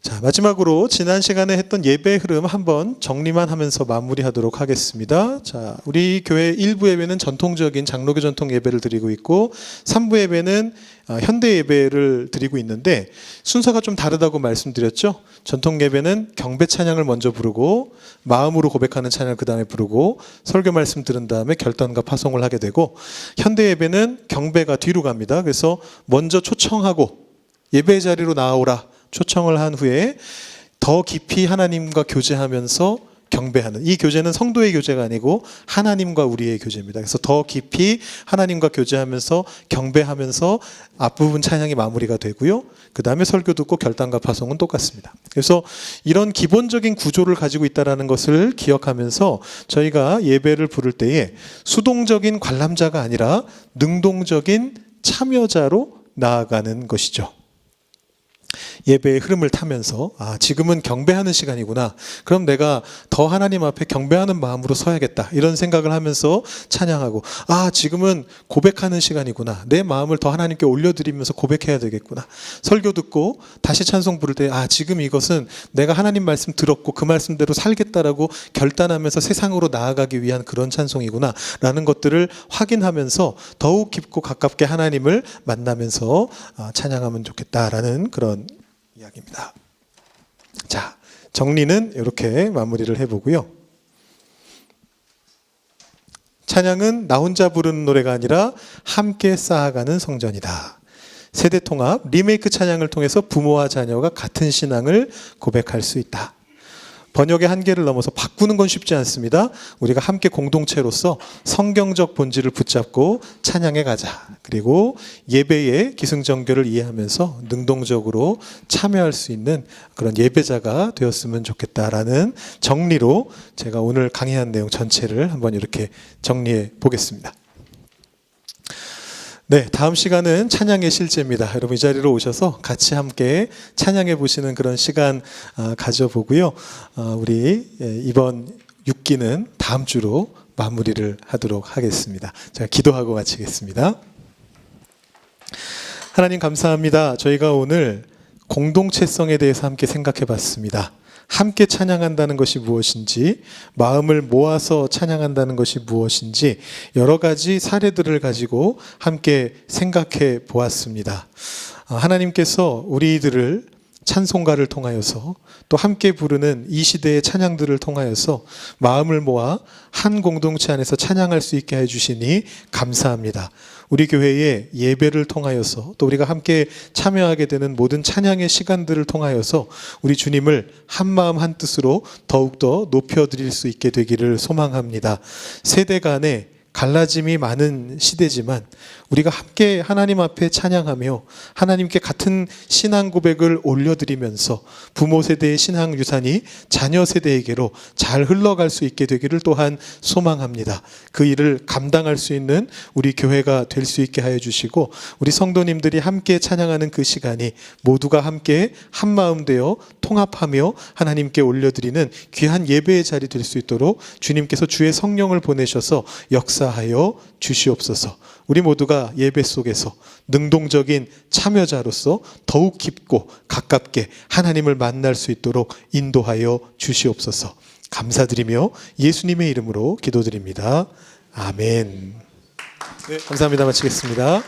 자, 마지막으로 지난 시간에 했던 예배 흐름 한번 정리만 하면서 마무리하도록 하겠습니다. 자, 우리 교회 1부 예배는 전통적인 장로교 전통 예배를 드리고 있고 3부 예배는 현대 예배를 드리고 있는데 순서가 좀 다르다고 말씀드렸죠. 전통 예배는 경배 찬양을 먼저 부르고 마음으로 고백하는 찬양을 그 다음에 부르고 설교 말씀 들은 다음에 결단과 파송을 하게 되고 현대 예배는 경배가 뒤로 갑니다. 그래서 먼저 초청하고 예배 자리로 나오라 초청을 한 후에 더 깊이 하나님과 교제하면서 경배하는, 이 교제는 성도의 교제가 아니고 하나님과 우리의 교제입니다. 그래서 더 깊이 하나님과 교제하면서 경배하면서 앞부분 찬양이 마무리가 되고요. 그 다음에 설교 듣고 결단과 파송은 똑같습니다. 그래서 이런 기본적인 구조를 가지고 있다는 것을 기억하면서 저희가 예배를 부를 때에 수동적인 관람자가 아니라 능동적인 참여자로 나아가는 것이죠. 예배의 흐름을 타면서 지금은 경배하는 시간이구나. 그럼 내가 더 하나님 앞에 경배하는 마음으로 서야겠다. 이런 생각을 하면서 찬양하고 지금은 고백하는 시간이구나. 내 마음을 더 하나님께 올려드리면서 고백해야 되겠구나. 설교 듣고 다시 찬송 부를 때 지금 이것은 내가 하나님 말씀 들었고 그 말씀대로 살겠다라고 결단하면서 세상으로 나아가기 위한 그런 찬송이구나 라는 것들을 확인하면서 더욱 깊고 가깝게 하나님을 만나면서 찬양하면 좋겠다라는 그런 이야기입니다. 자, 정리는 이렇게 마무리를 해보고요. 찬양은 나 혼자 부르는 노래가 아니라 함께 쌓아가는 성전이다. 세대통합, 리메이크 찬양을 통해서 부모와 자녀가 같은 신앙을 고백할 수 있다. 번역의 한계를 넘어서 바꾸는 건 쉽지 않습니다. 우리가 함께 공동체로서 성경적 본질을 붙잡고 찬양해 가자. 그리고 예배의 기승전결을 이해하면서 능동적으로 참여할 수 있는 그런 예배자가 되었으면 좋겠다라는 정리로 제가 오늘 강의한 내용 전체를 한번 이렇게 정리해 보겠습니다. 네, 다음 시간은 찬양의 실제입니다. 여러분 이 자리로 오셔서 같이 함께 찬양해 보시는 그런 시간 가져보고요. 우리 이번 6기는 다음 주로 마무리를 하도록 하겠습니다. 제가 기도하고 마치겠습니다. 하나님 감사합니다. 저희가 오늘 공동체성에 대해서 함께 생각해 봤습니다. 함께 찬양한다는 것이 무엇인지, 마음을 모아서 찬양한다는 것이 무엇인지 여러 가지 사례들을 가지고 함께 생각해 보았습니다. 하나님께서 우리들을 찬송가를 통하여서 또 함께 부르는 이 시대의 찬양들을 통하여서 마음을 모아 한 공동체 안에서 찬양할 수 있게 해주시니 감사합니다. 우리 교회의 예배를 통하여서 또 우리가 함께 참여하게 되는 모든 찬양의 시간들을 통하여서 우리 주님을 한 마음 한 뜻으로 더욱더 높여드릴 수 있게 되기를 소망합니다. 세대 간에 갈라짐이 많은 시대지만 우리가 함께 하나님 앞에 찬양하며 하나님께 같은 신앙 고백을 올려드리면서 부모 세대의 신앙 유산이 자녀 세대에게로 잘 흘러갈 수 있게 되기를 또한 소망합니다. 그 일을 감당할 수 있는 우리 교회가 될 수 있게 하여 주시고 우리 성도님들이 함께 찬양하는 그 시간이 모두가 함께 한마음 되어 통합하며 하나님께 올려드리는 귀한 예배의 자리 될 수 있도록 주님께서 주의 성령을 보내셔서 역사하여 주시옵소서. 우리 모두가 예배 속에서 능동적인 참여자로서 더욱 깊고 가깝게 하나님을 만날 수 있도록 인도하여 주시옵소서. 감사드리며 예수님의 이름으로 기도드립니다. 아멘. 네, 감사합니다. 마치겠습니다.